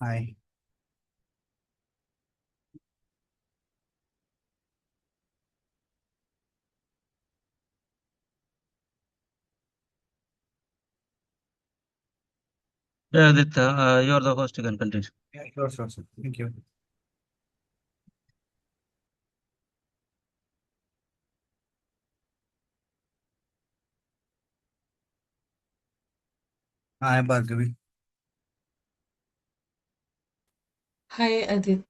Hi. Yeah, Aditya, you're the host. You can continue. Yeah, sure. Thank you. Hi, Bhargavi. Hi, Adit.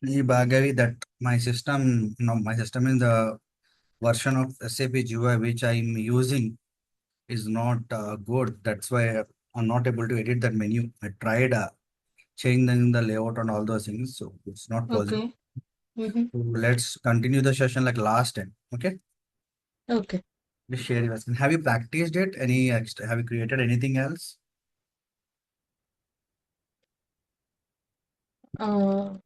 Bhargavi, that my system in the version of SAP GUI which I'm using is not good. That's why I'm not able to edit that menu. I tried changing the layout and all those things, so it's not possible. Okay. Mm-hmm. So let's continue the session like last time. Okay? Okay. Just share your screen. Have you practiced it? Any extra, have you created anything else? Uh,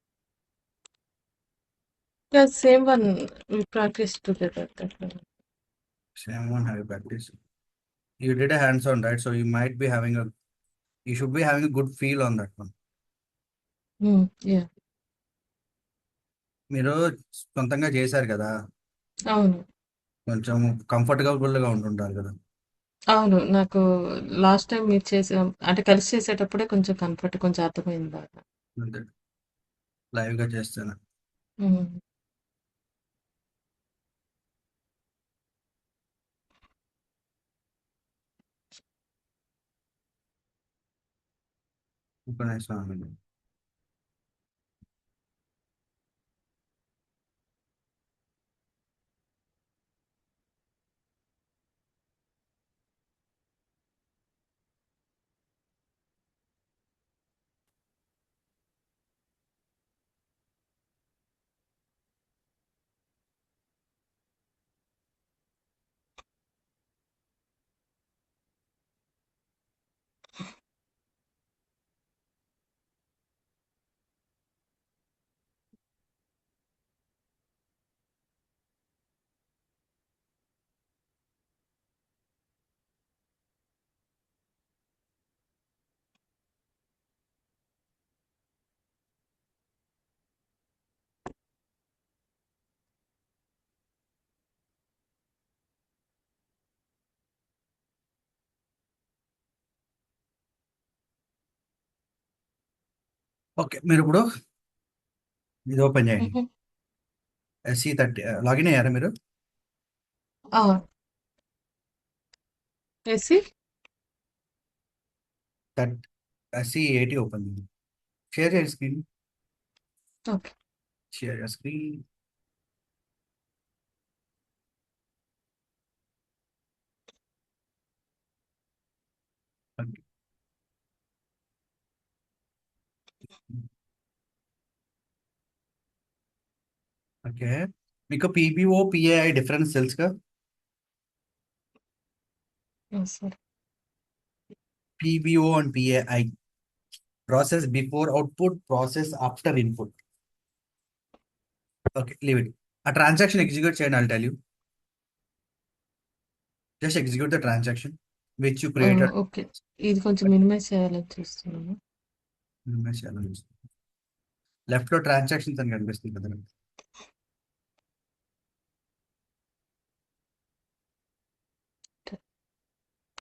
yeah, same one. We practiced together. That one. Same one, have you practiced? You did a hands-on, right? So you should be having a good feel on that one. Yeah. మీరు సొంతంగా చేశారు కదా, అవును. కొంచెం comfortable గా ఉంటుంటారు కదా. అవును. నాకు లాస్ట్ టైం మీరు అంటే కలిసి చేసేటప్పుడే కొంచెం కంఫర్ట్ కొంచెం అర్థమైంది బాగా. అంతే, లైవ్ గా చేస్తాను. హ్మ్. ఒక నిమిషం ఆగండి. ఓకే, మీరు ఇప్పుడు ఇది ఓపెన్ చేయండి. హుహు. SC30 లాగిన్ అయ్యారా మీరు? ఆ! ఏసి? SC80 ఓపెన్ చేయండి. షేర్ చేయండి screen. Okay. Share screen. Okay, మీకు PPO PAI డిఫరెన్స్ తెలుసుగా? సరే. PBO and PAI, process before output, process after input. Okay, leave it. ఆ ట్రాన్సాక్షన్ ఎగ్జిక్యూట్ చేయండి. I'll tell you. Just execute the transaction which you created. Okay. ఇది కొంచెం minimise చేయాలని చూస్తున్నాను. Left లో ట్రాన్సాక్షన్స్ అని కనిపిస్తుంది కదా.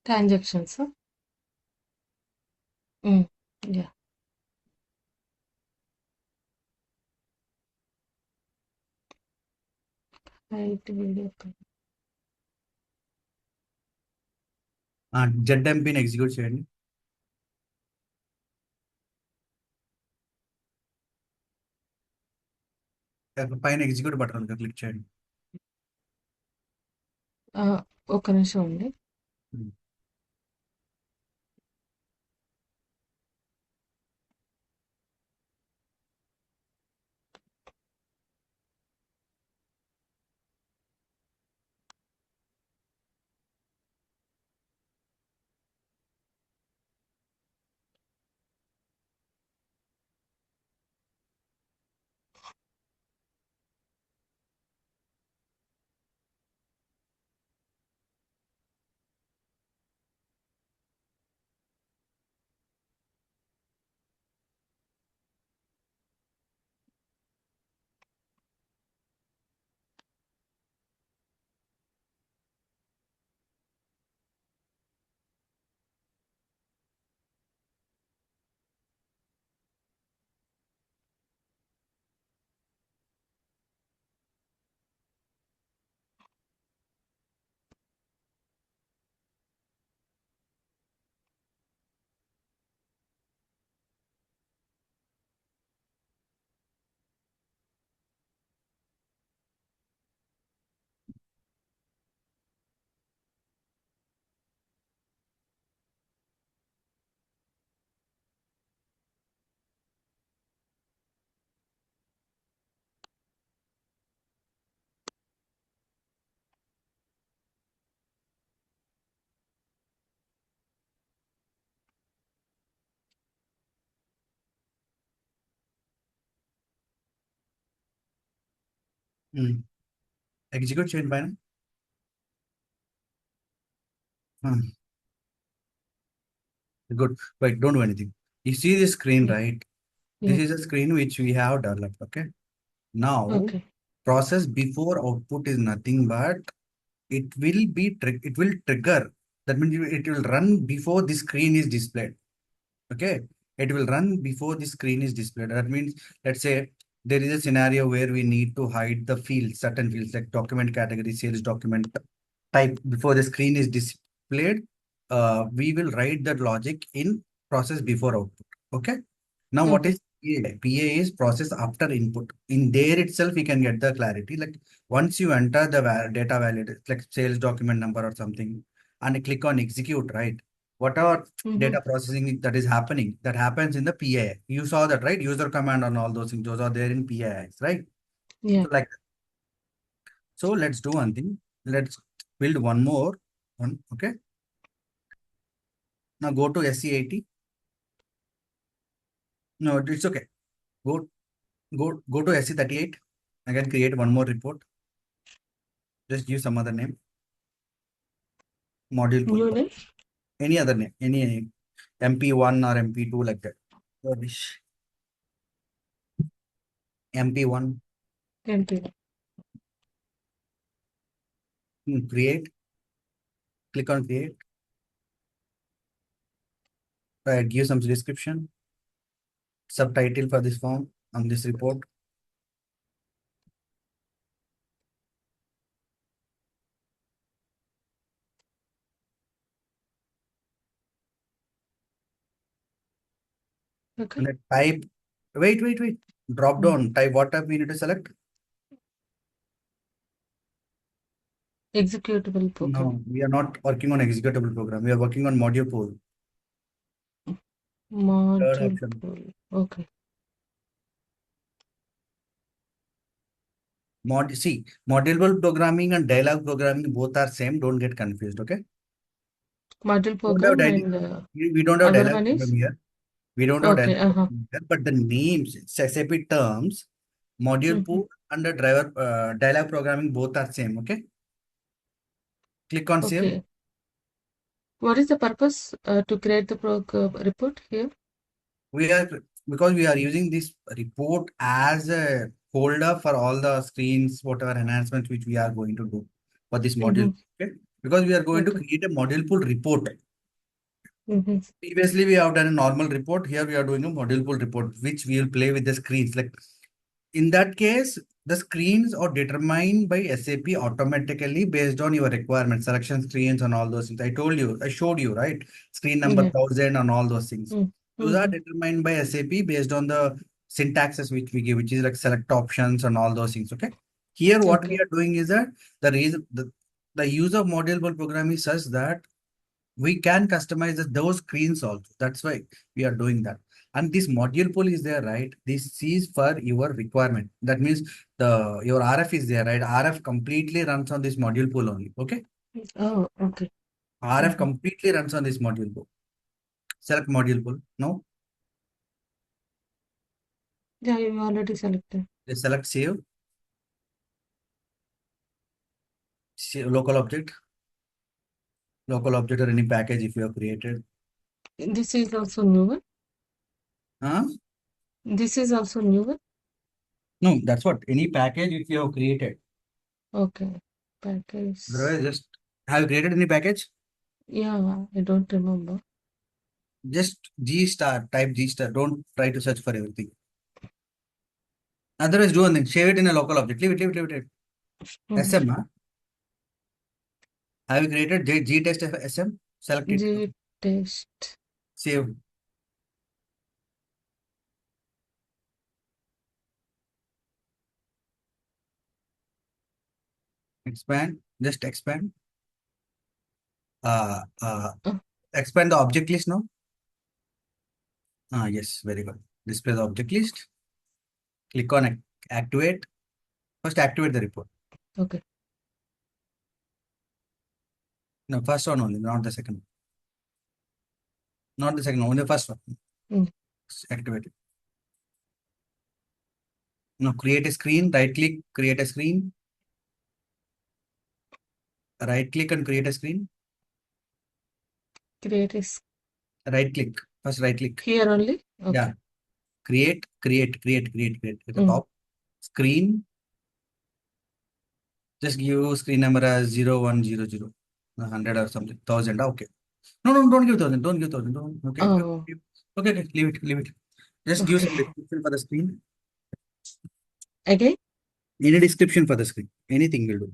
ట్రాన్సాక్షన్స్. హ్మ్. యాహ్! హైట్ వీడియో ZMP ని ఎగ్జిక్యూట్ చేయండి. పైన ఎగ్జిక్యూట్ బటన్ ఉంది, క్లిక్ చేయండి. ఒక్క నిమిషం అండి. Hmm. Execute change by. Good. Wait, don't do anything. You see this screen, Yeah. right? This Yeah. is a screen which we have developed. Okay. Now, Okay. process before output is nothing but it will trigger. That means it will run before the screen is displayed. Okay. It will run before the screen is displayed. That means, let's say there is a scenario where we need to hide the fields, certain fields like document category, sales document type before the screen is displayed. We will write that logic in process before output. Okay. Now, what Okay. is PA? PA is process after input. In there itself, we can get the clarity. Like once you enter the data value, like sales document number or something, and click on execute, right? Whatever data processing that is happening, that happens in the PAI. You saw that, right? User command and all those things, those are there in PAIs, right? Yeah. So like, so let's do one thing. Let's build one more one. Okay. Now go to SC80. No, it's okay. Go to SC38. Again, create one more report. Just give some other name. Module pool. New name? Any other name. Any name. MP1 or MP2 like that. Rubbish. MP1. MP. Create. Click on create. Right. Give some description. Subtitle for this form on this report. Okay. And type. Wait. Drop down. Type what type we need to select. Executable program. No, we are not working on executable program. We are working on module pool. Third Module option. pool. Okay. See, modular programming and dialogue programming both are same. Don't get confused. Okay. Module Don't have program and we don't have other dialogue one is? program here. We don't have Okay. dialogue program here, but the names, SAP terms, module Mhm. pool and the driver dialogue programming both are same. Okay. Click on save. Okay. What is the purpose to create the report here? We are because we are using this report as a folder for all the screens, whatever enhancements which we are going to do for this module. Okay. Because we are going to Okay. create a module pool report. Mm-hmm. Previously, we have done a normal report. Here, we are doing a module pool report, which we will play with the screens. Like in that case, the screens are determined by SAP automatically based on your requirements, selection screens and all those things. I showed you, right? Screen number Yeah. 1000 and all those things. Those are Mm-hmm. determined by SAP based on the syntaxes which we give, which is like select options and all those things. Okay. Here, what we Okay. are doing is that the reason the use of module pool programming is such that we can customize those screens also. That's why we are doing that. And this module pool is there, right? This is for your requirement. That means your RF is there, right? RF completely runs on this module pool only. Okay. Oh, okay. RF Mm-hmm. completely runs on this module pool. Select module pool. No, Yeah, you already selected. just select save local object or any package if you have created. This is also new one. Huh? This is also new one. No, that's what any package if you have created. Okay. Package. Otherwise, just have you created any package? Yeah, I don't remember. Just G star, type G star. Don't try to search for everything. Otherwise, do one thing. Save it in a local object. Leave it. Mm-hmm. SM. Have you created G test SM? Select it. G test. Save. Expand. Just expand. Uh, uh, Uh, expand the object list now. Yes, very good. Display the object list. Click on activate. First, activate the report. okay. No, first one only, not the second. Not the second one, only the first one. Mm. Activate it. Now create a screen, right click, create a screen, right click and create a screen. Create is Right click, first right click. here only. Yeah. Okay. Create at the top. Screen, just give screen number as 0100, 100 or something, 1000. Okay. No, don't give 1000, don't give 1000. Don't. Okay. Oh, Okay, leave it. Just give some okay. description for the screen. Again, Any description for the screen. Anything will do.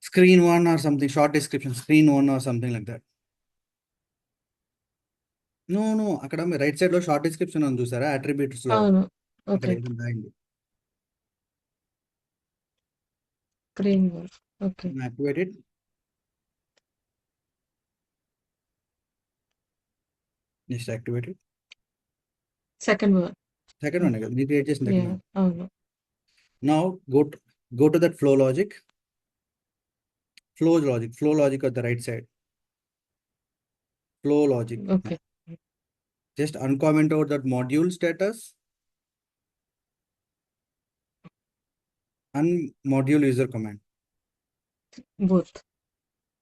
Screen one or something, short description, screen one or something like that. No, అక్కడ మీ right side లో short description ఉంది చూసారా attributes లో అవును. అక్కడ okay. ఏదైనా రాయండి. Screen work. Okay. Activated. Next activated. Second one. Second one కదా మీరు క్రియేట్ చేసిన సెకండ్ యాహ్! వన్. అవును. Now go to that flow logic. Flow logic at the right side. Flow logic. Okay. Just uncomment out that module status and module user command. Both.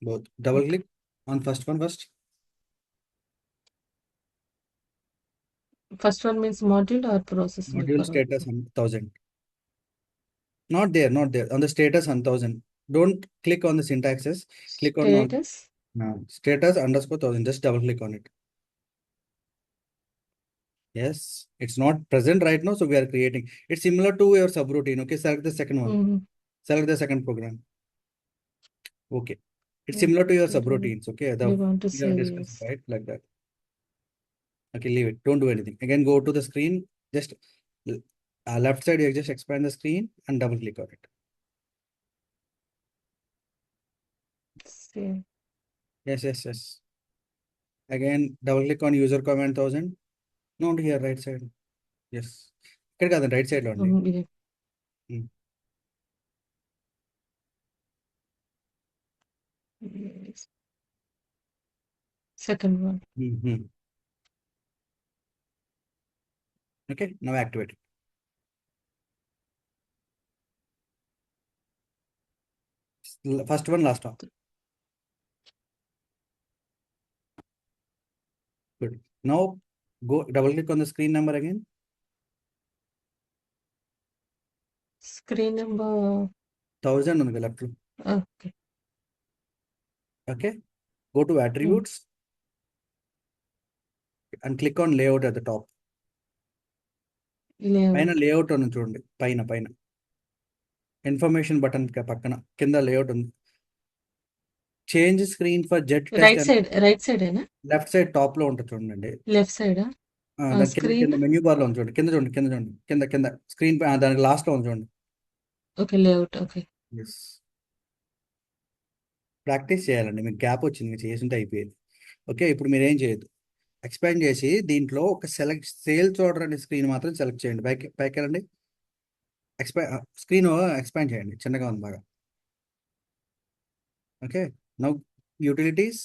Both. Double okay. click on first one first. First one means module or process Module status 1000. Not there. On the status 1000. Don't click on the syntaxes. Click on status. status underscore 1000. Just double click on it. Yes, it's not present right now, so we are creating. It's similar to your subroutine. Okay, select the second one. Select the second program. Okay, it's similar to your subroutines. Okay, We want to we are save discussing, this. right, like that. Okay, leave it. Don't do anything. Again, go to the screen. Just left side, you just expand the screen and double click on it. Save. Yes. Again, double click on user command 1000. Not here, right side. Yes. ఇక్కడ కాదండి right side లో అండి. ఇది. Second one. Okay, now activate it. First one, last one. Good. Now go double click on the screen number again. Screen number 1000 ఉంది కదా left లో. Okay. Okay. Go to attributes and click on layout at the top. పైన layout అని చూడండి. పైన information button పక్కన కింద layout ఉంది. Change screen for jet right side ఏనా? లెఫ్ట్ సైడ్ టాప్ లో ఉంటుంది చూడండి. లెఫ్ట్ సైడా? దాని కింద మెన్యూ బార్ లో ఉంది చూడండి. కింద చూడండి. కింద స్క్రీన్ దానికి లాస్ట్ లో ఉంది చూడండి. Okay, layout. Okay. Yes. Practice చేయాలండి. మీకు గ్యాప్ వచ్చింది, చేసింటే అయిపోయేది. ఓకే, ఇప్పుడు మీరు ఏం చేయొద్దు. ఎక్స్పాండ్ చేసి దీంట్లో ఒక సేల్స్ ఆర్డర్ అనే స్క్రీన్ మాత్రం సెలెక్ట్ చేయండి. పైకి వెళ్ళండి. స్క్రీన్ ఎక్స్పాండ్ చేయండి, చిన్నగా ఉంది బాగా. Okay, now utilities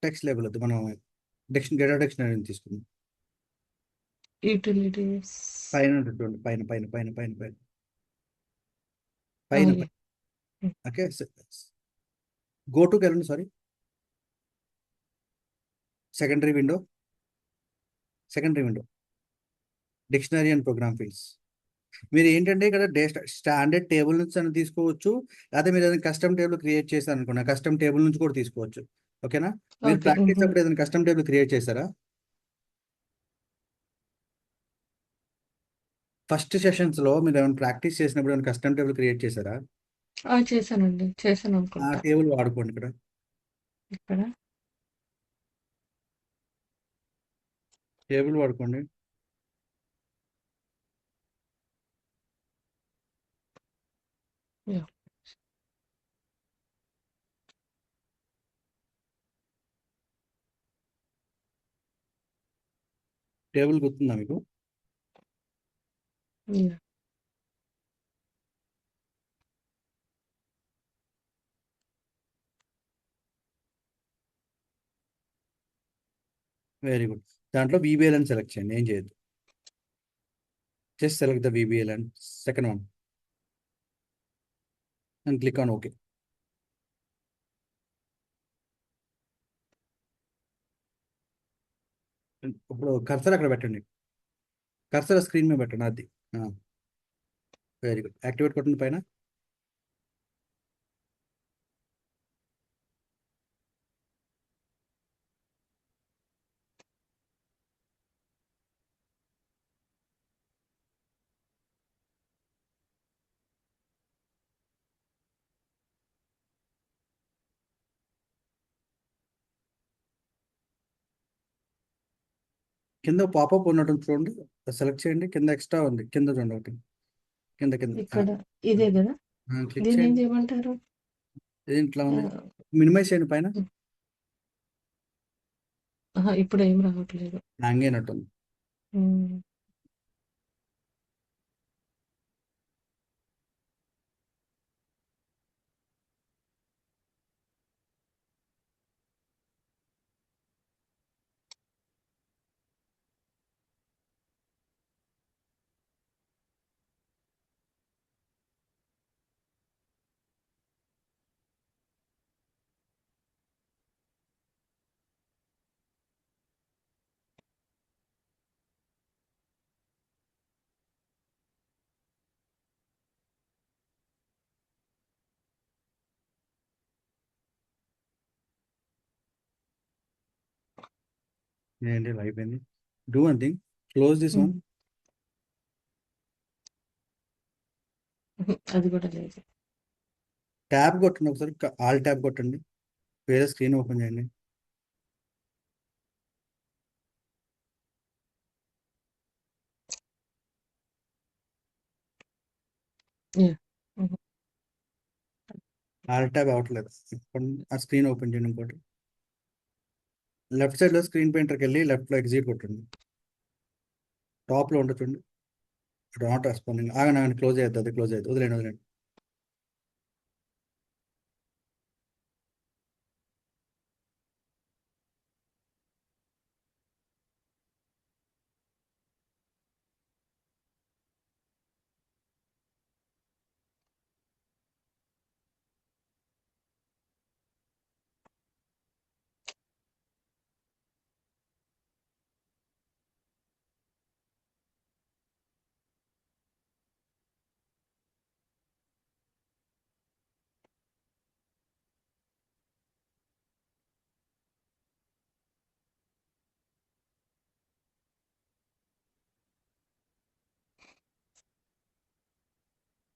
text label వద్దు, మనం డేటా డిక్షనరీ తీసుకుందాం. యూటిలిటీస్ పైన చూడండి, పైన. ఓకే, గో టుకి వెళ్ళండి. Sorry, secondary window dictionary and program fields. మీరు ఏంటంటే ఇక్కడ స్టాండర్డ్ టేబుల్ నుంచి అని తీసుకోవచ్చు, లేకపోతే మీరు ఏదైనా కస్టమ్ టేబుల్ క్రియేట్ చేశారు అనుకున్నా కస్టమ్ టేబుల్ నుంచి కూడా తీసుకోవచ్చు. ఓకేనా? మీరు ప్రాక్టీస్ అప్పుడు ఏదైనా కస్టమ్ టేబుల్ క్రియేట్ చేశారా? ఫస్ట్ సెషన్స్ లో మీరు ఏమైనా ప్రాక్టీస్ చేసినప్పుడు ఏమైనా కస్టమ్ టేబుల్ క్రియేట్ చేశారా? చేశాను ఆ అనుకుంటా. టేబుల్ వాడుకోండి. ఇక్కడ టేబుల్ వాడుకోండి. టేబుల్ గుర్తుందా మీకు? Very good. దాంట్లో VBL అని సెలెక్ట్ చేయండి, ఏం చేయొద్దు. Just select the VBL and second one and click on OK. ఇప్పుడు కర్సర్ అక్కడ పెట్టండి, కర్సర్ స్క్రీన్ మీద పెట్టండి, అది వెరీ గుడ్. యాక్టివేట్ కొట్టండి పైన. కింద పాపప్ ఉన్నట్టు చూడండి, సెలెక్ట్ చేయండి. కింద ఎక్స్ట్రా ఉంది, కింద చూడండి ఒకటి, కింద కింద ఇక్కడ ఇదే కదా, క్లిక్ దీన్ని ఏం చేయండి. చేయమంటారు? ఇట్లా ఉంది, మినిమైజ్ చేయండి పైన. ఇప్పుడు ఏం రావట్లేదు. హ్యాంగ్ అయినట్టుంది. ఉమ్. ఏంటి అయిపోయింది. Do one thing, close this one. అది కూడా లేదు. ట్యాబ్ కొట్టండి ఒకసారి, ఆల్ ట్యాబ్ కొట్టండి, వేరే స్క్రీన్ ఓపెన్ చేయండి. Yeah. Mhm. ఆల్ ట్యాబ్ అవ్వట్లేదు. ఆ స్క్రీన్ ఓపెన్ చేయండి ఇంకోటి. లెఫ్ట్ సైడ్ లో స్క్రీన్ పెయింటర్కి వెళ్ళి లెఫ్ట్ లో ఎగ్జిట్ కొట్టండి. టాప్ లో ఉంటుంది చూడండి, నాట్ రెస్పాండింగ్. ఆగండి, క్లోజ్ అవుతుంది, అది క్లోజ్ అవుతుంది, వదిలేండి వదిలేండి.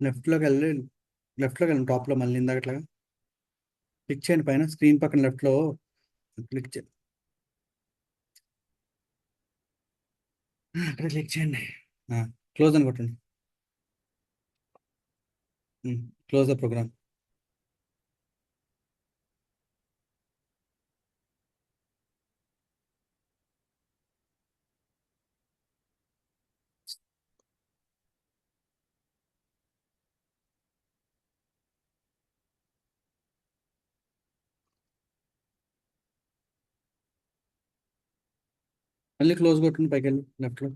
లెఫ్ట్లోకి వెళ్ళండి, టాప్లో మళ్ళీ ఇందాకట్లాగా క్లిక్ చేయండి పైన, స్క్రీన్ పక్కన లెఫ్ట్లో క్లిక్ చేయండి, అక్కడ క్లిక్ చేయండి, క్లోజ్ అని కొట్టండి. Close the program. మళ్ళీ క్లోజ్ కొట్టండి, పైకి వెళ్ళి లెఫ్ట్లో.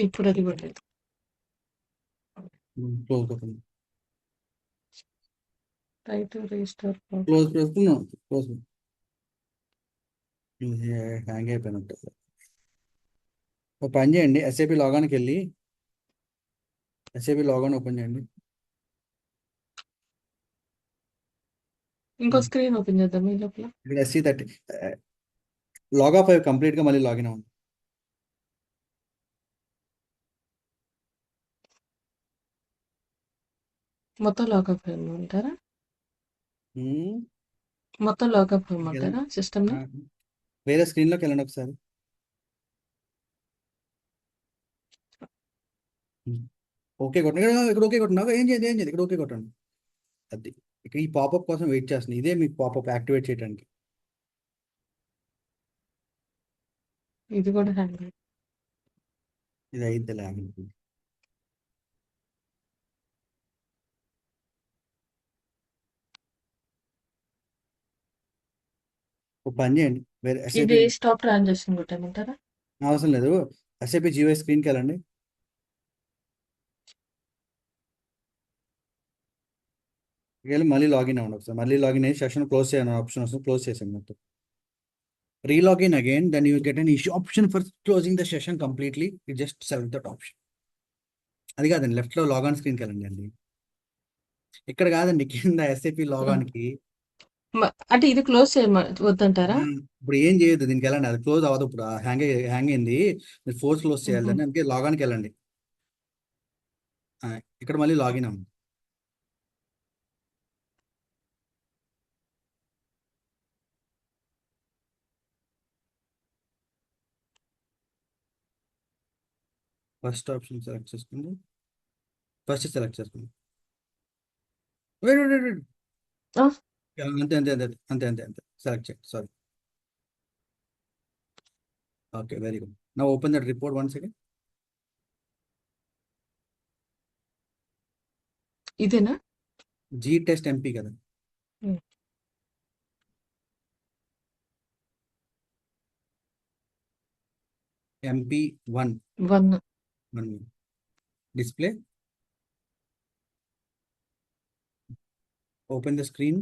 ఇప్పుడు అది కూడా లేదు. క్లోజ్ కొట్టండి, ట్రై టు రీస్టోర్. క్లోజ్ చేసుకున్నాం, క్లోజ్. హ్యాంగ్ అయిపోయినట్టు. ఒక పని చేయండి, ఎస్ఏపి లాగాన్కి వెళ్ళి ఎస్ఏపి లాగాన్ ఓపెన్ చేయండి. ఇంకో స్క్రీన్ ఓపెన్ చేద్దాం ఈ లోపల. ఇక్కడ SC30 లాగ్ ఆఫ్ అయ్యి కంప్లీట్గా మళ్ళీ లాగిన్ అవ్వండి. మొత్తం లాకప్ అవ్వమంటారా? ఉమ్, మొత్తం లాకప్ అవ్వమంటారా సిస్టమ్ ని? వేరే స్క్రీన్లోకి వెళ్ళండి ఒకసారి. ఓకే కొట్టండి, ఇక్కడ ఓకే కొట్టండి, ఏం చేయదు, ఇక్కడ ఓకే కొట్టండి. అది ఇక్కడ ఈ పాపప్ కోసం వెయిట్ చేస్తుంది, ఇదే మీకు పాపప్ యాక్టివేట్ చేయడానికి. ఇది కూడా హ్యాంగ్. ఇది అయిద్దిలే. ఒక పని చేయండి, వేరే ఇది SAP స్టాప్ ట్రాన్సాక్షన్ కొట్టమంటారా? అవసరం లేదు. SAP GUI స్క్రీన్కి వెళ్ళండి. వెళ్ళి మళ్ళీ లాగిన్ అవ్వండి ఒకసారి. మళ్ళీ లాగిన్ అయ్యి సెషన్ క్లోజ్ చేయని ఆప్షన్ వస్తుంది, క్లోజ్ చేసాను మొత్తం. Relogin again, then you will get an issue option for closing the session completely. You just select that option. అది కాదండి, లెఫ్ట్ లో లాగాన్ స్క్రీన్కి వెళ్ళండి అండి. ఇక్కడ కాదండి, కింద SAP లాగాన్ కి. అంటే ఇది క్లోజ్ వద్దంటారా? ఇప్పుడు ఏం చేయొద్దు, దీనికి వెళ్ళండి. అది క్లోజ్ అవ్వదు. ఇప్పుడు హ్యాంగ్ అయింది, మీరు ఫోర్స్ క్లోజ్ చేయాలి దాన్ని. అందుకే లాగాన్కి వెళ్ళండి. ఇక్కడ మళ్ళీ లాగిన్ అవ్వండి. ఫస్ట్ ఆప్షన్ సెలెక్ట్ చేసుకోండి. ఫస్ట్ సెలెక్ట్ చేసుకోండి. Wait wait wait. ఆ. అంతే అంతే అంతే అంతే అంతే అంతే సెలెక్ట్ చేయండి. Sorry. Okay, very good. Now open that report once again. ఇదేనా? GTest MP కదా. MP1 display. Open the screen.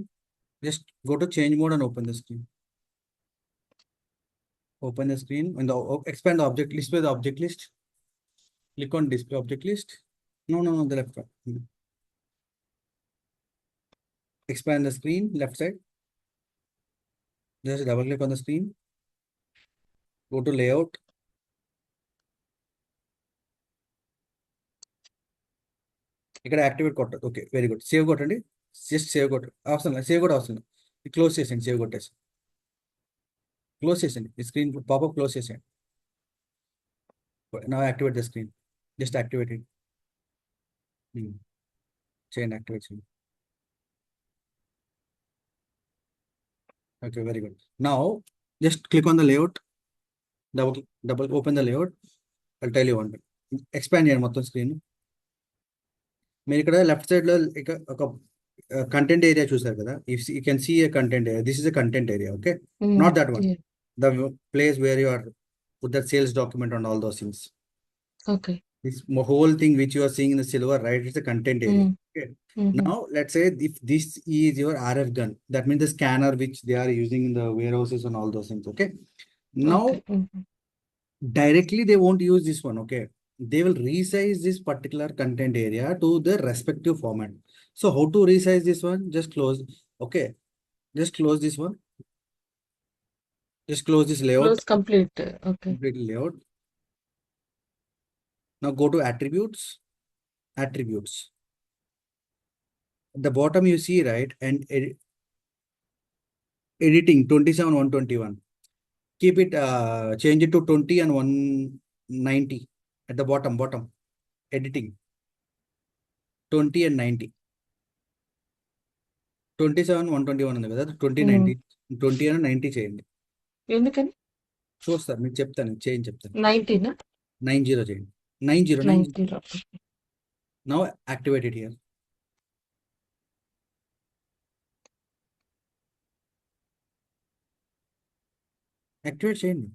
Just go to change mode and open the screen. Open the screen and expand the object list with the object list. Click on display object list. No, the left one. Expand the screen, left side. Just double click on the screen. Go to layout. ఇక్కడ activate కొట్టదు. Okay, very good. Save కొట్టండి. Just save కొట్టు. అవసరం లేదు, save కూడా అవసరం లేదు. Close చేసేయండి, సేవ్ కొట్టేసి క్లోజ్ చేసేయండి. ఈ స్క్రీన్ పాపప్ క్లోజ్ చేసేయండి. నా activate the screen. Just activate చేయండి, యాక్టివేట్ చేయండి. Okay, very good. Now just click on the layout. Double open the layout. I'll tell you one thing. Expand చేయండి మొత్తం స్క్రీన్. మీరు ఇక్కడ లెఫ్ట్ సైడ్ లో ఒక కంటెంట్ ఏరియా చూసారు కదా. If you can see a content area, this is a content area. Okay, not that one. The place where you are put that sales document and all those things. Okay. This whole thing which you are seeing in the silver, right? It's a content area. Okay. Now let's say if this is your RF gun, that means the scanner which they are using in the warehouses and all those things. Okay. Now directly they won't use this one. Okay. They will resize this particular content area to the respective format. So how to resize this one? Just close. Okay. Just close this one. Just close this layout. Close complete. Okay. Complete layout. Now go to attributes. Attributes. At the bottom you see, right? And editing 27/121. Keep it, change it to 20 and 190 at the bottom. Editing 20 and 90. 27/121 ఉంది కదా, 20 90 20 and 90 చేయండి. ఎందుకని చూస్తారు, మీకు చెప్తాను, చేయండి చెప్తాను. 90 చేయండి. 90. Now activate it here. Activate చేయండి.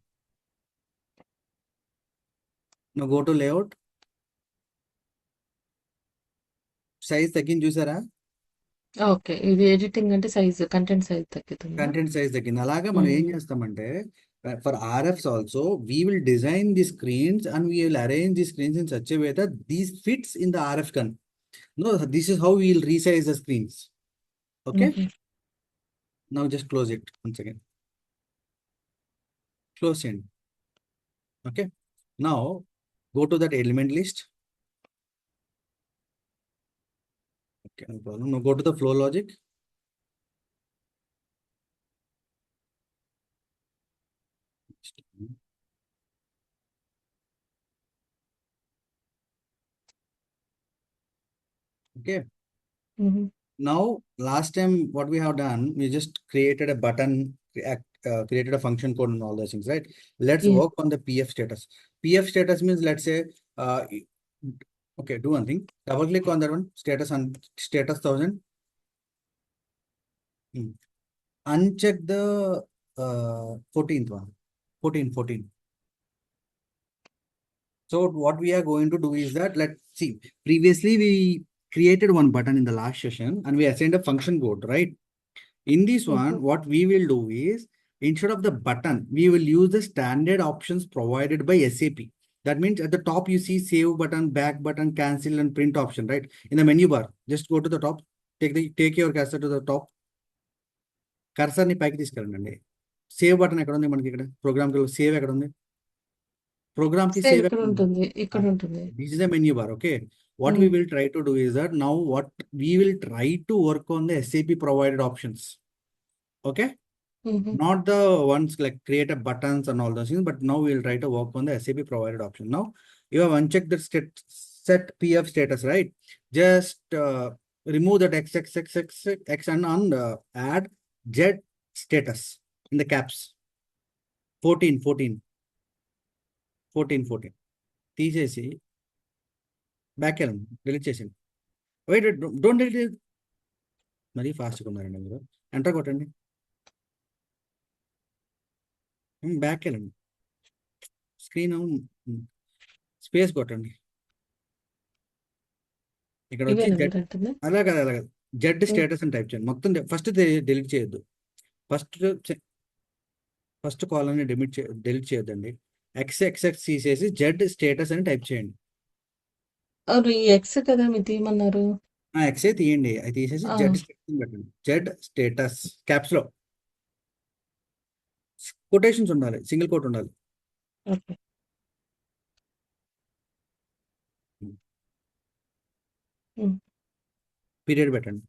Now go to layout. Size తగ్గింది చూసారా? ఓకే, ఇది ఎడిటింగ్ అంటే సైజ్, కంటెంట్ సైజ్ తగ్గుతుంది. కంటెంట్ సైజ్ తగ్గింది. అలాగా మనం ఏం చేస్తామంటే, for RFs also we will design the screens and we will arrange the screens in such a way that these fits in the RF gun. No, this is how we will resize the screens. Okay. Now just close it once again. Close it. Okay. Now go to that element list. Okay, no problem. Now go to the flow logic. Okay. Now last time what we have done, we just created a button, created a function code and all those things, right? Let's work on the PF status. PF status means, let's say, okay, do one thing. Double click on that one, status 1000. Uncheck the 14th one. 14. So what we are going to do is that, let's see, previously we created one button in the last session and we assigned a function code, right? In this one, what we will do is, instead of the button, we will use the standard options provided by SAP. That means at the top you see save button, back button, cancel and print option, right? In the menu bar, just go to the top, take your cursor to the top. కర్సర్ని పైకి తీసుకెళ్ళండి. Save button ఎక్కడ ఉంది మనకి? ఇక్కడ programme కి save ఎక్కడ ఉంది? Programme కి సేవ్ సేవ్ ఇక్కడ ఉంటుంది, ఇక్కడ ఉంటుంది. This is a menu bar. Okay, what we will try to do is that now what we will try to work on the SAP provided options. Okay, not the ones like create a buttons and all those things, but now we will try to work on the SAP provided option. Now you have unchecked the set PF status, right? Just remove that x and add Z status in the caps. 14. తీసేసి back వెళ్ళండి, delete చేసేయండి. Wait, don't delete. మరీ ఫాస్ట్గా ఉన్నారండి మీరు. Enter కొట్టండి, back వెళ్ళండి, screen space కొట్టండి. ఇక్కడ వచ్చి అలాగే జెడ్ స్టేటస్ అని టైప్ చేయండి. మొత్తం ఫస్ట్ డిలీట్ చేయొద్దు. ఫస్ట్ కాలమ్ని డిలీట్ చేయొద్దండి. ఎక్స్ తీసేసి జెడ్ స్టేటస్ అని టైప్ చేయండి. ఈ ఎక్స్ కదా మీరు తీయమన్నారు. ఎక్సే తీయండి, అది తీసేసి జెడ్ స్టేటస్ పెట్టండి. జెడ్ స్టేటస్ క్యాప్స్ లో కొటేషన్స్ ఉండాలి, సింగిల్ కోట్ ఉండాలి. పీరియడ్ పెట్టండి.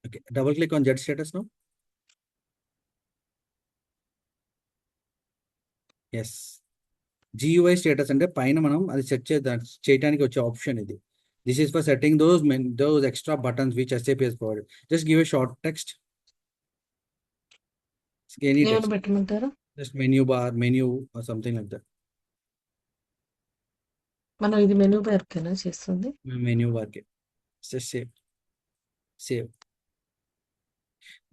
Okay, double click on Z status no. Yes, GUI status అంటే పైన మనం అది సెట్ చేయడానికి వచ్చే ఆప్షన్ ఇది. This is for setting those extra buttons which SAP has provided. Just give a short text. Any text. పెట్టమంటారు? Just menu bar, menu or something like that. మనం ఇది menu bar కింద చేస్తుంది. Menu bar ke just save.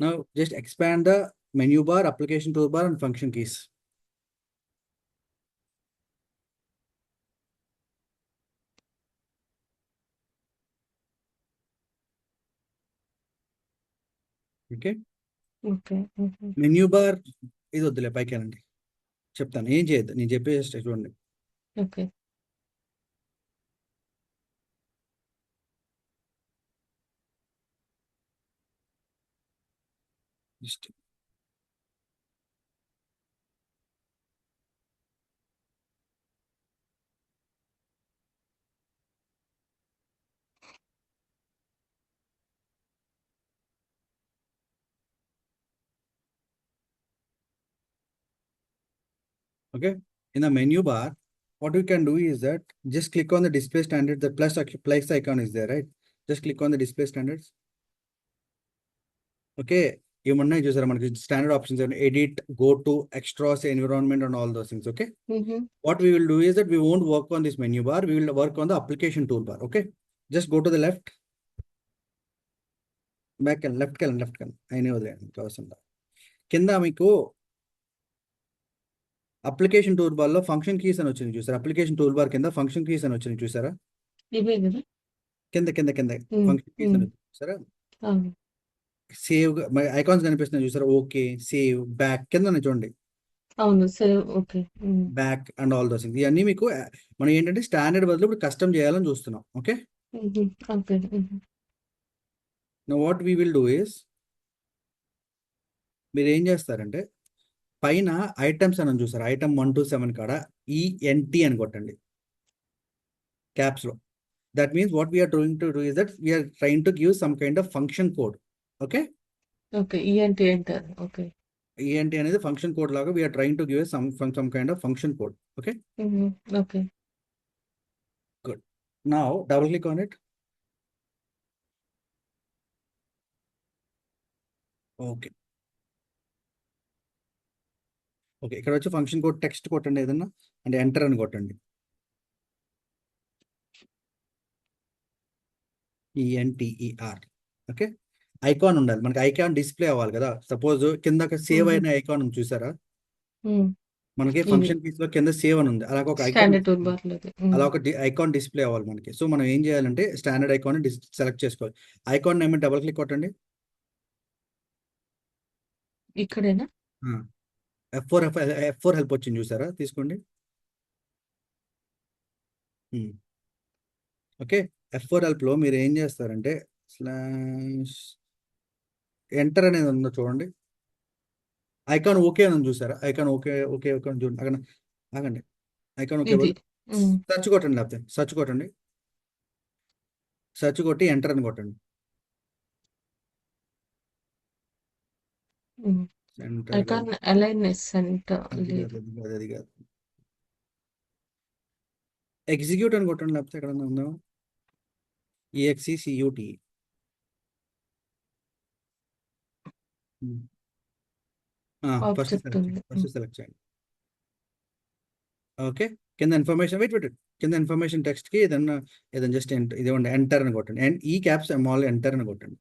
Now just expand the menu bar, application toolbar and function keys. Okay, menu bar ఇది వద్దులే, పైకి వెళ్ళండి. చెప్తాను, ఏం చేయొద్దు, నేను చెప్పేసి చూడండి. Okay, just okay. In the menu bar, what we can do is that just click on the display standard. The plus icon is there, right? Just click on the display standards. Okay, ఏమన్నా చూసారా మనకి standard options, edit, go to, extras, environment and all those things. Okay, what we will do is that we won't work on this menu bar, we will work on the application toolbar. Okay, just go to the left, back and left అయినా వదిలేయండి అవసరం. కింద మీకు application tool bar లో function keys అని వచ్చింది చూసారా? Application tool bar కింద ఫంక్షన్ కీస్ అని వచ్చింది చూసారా? కింద ఫంక్షన్ కీస్ అని చూసారా? సేవ్ ఐకాన్స్ కనిపిస్తున్నాయి చూసారా? ఓకే, సేవ్, బ్యాక్ కింద చూడండి. అవును, save, okay, back and all those things. ఇవన్నీ మీకు మనం ఏంటంటే స్టాండర్డ్ బదులు ఇప్పుడు కస్టమ్ చేయాలని చూస్తున్నాం. Okay, now what we will do is, మీరు ఏం చేస్తారంటే పైన ఐటమ్స్ అని చూసారు, ఐటమ్ 1 to 7 కాడ ENT అని కొట్టండి క్యాప్స్ లో. That means what we are trying to do is that we are trying to give some kind of function code. Okay, ENT అంటారు. ఓకే, ENT అనేది ఫంక్షన్ కోడ్ లాగా we are trying to give some kind of function code. Okay, okay, good. Now double click on it. Okay, ఇక్కడ వచ్చి function code text కొట్టండి ఏదన్నా, అంటే enter అని కొట్టండి. ENTER. ఓకే, ఐకాన్ ఉండాలి, మనకి ఐకాన్ డిస్ప్లే అవ్వాలి కదా. సపోజ్ కింద సేవ్ అయిన ఐకాన్ ఉంది చూసారా, మనకి ఇది ఫంక్షన్ కీస్ లో కింద సేవ్ అని ఉంది, అలాగ ఒక ఐకాన్ స్టాండర్డ్ టూల్ బార్ లేదు. అలా ఒక ఐకాన్ డిస్ప్లే అవ్వాలి మనకి. సో మనం ఏం చేయాలంటే స్టాండర్డ్ ఐకాన్ సెలెక్ట్ చేసుకోవాలి. ఐకాన్ నేమ్ డబుల్ క్లిక్ కొట్టండి. ఇక్కడేనా? F4 హెల్ప్ వచ్చింది చూసారా, తీసుకోండి. ఓకే, F4 హెల్ప్ లో మీరు ఏం చేస్తారంటే స్లాష్ ఎంటర్ అనేది ఉందో చూడండి, ఐకాన్ ఓకే అని ఉంది చూసారా, ఐకాన్ ఓకే ఓకే ఓకే అని చూడండి. అక్కడ ఆగండి, ఐకాన్ ఓకే ఇది సెర్చ్ కొట్టండి, లేకపోతే సెర్చ్ కొట్టండి, సెర్చ్ కొట్టి ఎంటర్ అని కొట్టండి. సెంటర్ ఐకాన్ అలైన్నెస్ సెంటర్ లేదు. అది కాదు, ఎగ్జిక్యూట్ అని కొట్టండి, లేకపోతే ఎక్కడ ఉందో EXECUT. ఫస్ట్ ఆబ్జెక్ట్ ఉంది. సెలెక్ట్ చేయండి. ఓకే, కింద ఇన్ఫర్మేషన్ వెయిట్ కింద ఇన్ఫర్మేషన్ టెక్స్ట్ కి ఏదన్నా జస్ట్ ఇదివ్వండి, ఎంటర్ అని కొట్టండి. అండ్ ఈ క్యాప్స్ మాల్ ఎంటర్ అని కొట్టండి.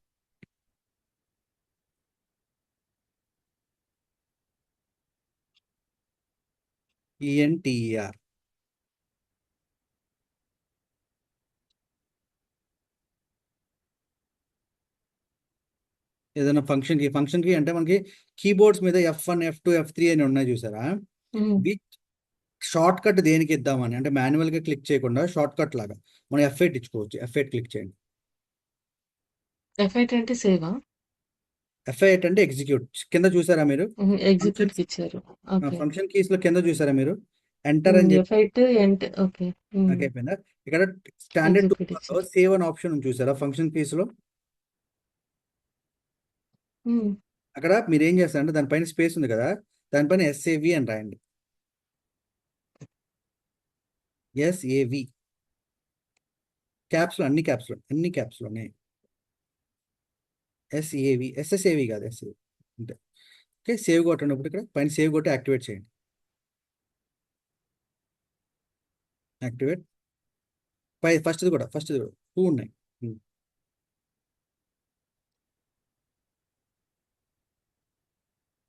ENTER. ఏదైనా ఫంక్షన్ కి అంటే మనకి కీబోర్డ్స్ మీద F1 F2 F3 అని ఉన్నాయి చూసారా, షార్ట్ కట్ దేనికి ఇద్దామని అంటే మాన్యువల్ గా క్లిక్ చేయకుండా షార్ట్ కట్ లాగా మనం F8 ఇచ్చుకోవచ్చు. F8 క్లిక్ చేయండి. F8 అంటే సేవా? F8 అంటే ఎగ్జిక్యూట్. కింద చూసారా మీరు, ఎగ్జిక్యూట్ ఇచ్చారు. ఓకే, ఫంక్షన్ కీస్ లో కింద చూసారా మీరు, ఎంటర్ అని చెప్పి F8 ఓకే, అయిపోయిందా. ఇక్కడ స్టాండర్డ్ ఎగ్జిక్యూట్ టూల్ ఇచ్చారు. సేవ్ అని ఆప్షన్ ఉంది చూసారా ఫంక్షన్ కీస్ లో, అక్కడ మీరు ఏం చేస్తారంటే దానిపైన స్పేస్ ఉంది కదా, దానిపైన SAV అని రాయండి. SAV క్యాప్స్ లో, అన్ని క్యాప్స్ లో ఉన్నాయి. SSAV కాదు, SAV అంటే. ఓకే, సేవ్ కొట్టినప్పుడు ఇక్కడ పైన సేవ్ కొట్టి యాక్టివేట్ చేయండి. యాక్టివేట్ ఫస్ట్ 2 ఉన్నాయి.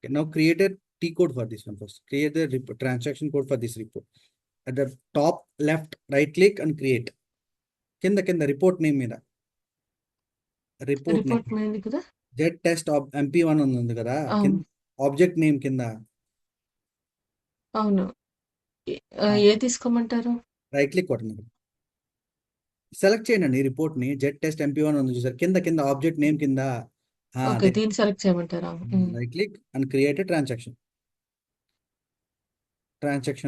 Okay, now create a T code for this one first. Create the transaction code for this report. At the top left, right click and create. కింద report name మీద report report మీద కదా, Z test MP1 ఉంది కదా, కింద object name కింద అవును. ఏ తీసుకోమంటారు? Right click కొట్టండి, సెలెక్ట్ చేయండి రిపోర్ట్ ని. జెడ్ టెస్ట్ MP1 ఉంది చూసారు, కింద ఆబ్జెక్ట్ నేమ్ కింద ఓకే, దీన్ని సెలెక్ట్ చేయమంటారా? Right click and create transaction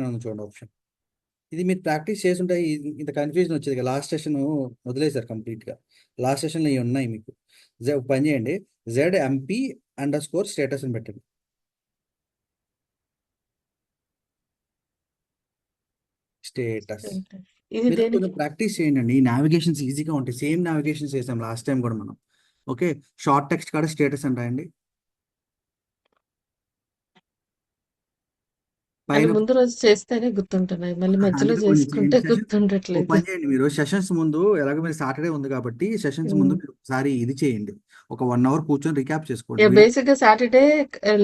ఉంది చూడండి ఆప్షన్. ఇది మీరు ప్రాక్టీస్ చేస్తుంటే ఇంత కన్ఫ్యూజన్ వచ్చేది కదా, లాస్ట్ సెషన్ వదిలేశారు కంప్లీట్ గా. లాస్ట్ సెషన్ లో ఇవి ఉన్నాయి మీకు. పని చేయండి, ZMP_స్టేటస్ అని పెట్టండి. స్టేటస్ ఇది మీరు దేనికి? కొంచెం ప్రాక్టీస్ చేయండి. ఈ నావిగేషన్స్ ఈజీగా ఉంటాయి, సేమ్ నావిగేషన్స్ చేసాం లాస్ట్ టైం కూడా మనం. ఓకే, షార్ట్ టెక్స్ట్ కాడ స్టేటస్ అని రాయండి. అంటే పైన ముందు రోజు చేస్తేనే గుర్తుంటున్నాయి, మళ్ళీ మధ్యలో అందుకే కొన్ని చేసుకుంటే ఓ గుర్తుండట్లేదు. పని చేయండి, మీరు సెషన్స్ ముందు ఎలాగో మీరు సాటర్డే ఉంది కాబట్టి సెషన్స్ ముందు మీరు ఒకసారి ఇది చేయండి, ఒక 1 hour కూర్చొని రికాప్ చేసుకోండి. బేసిక్ గా సాటర్డే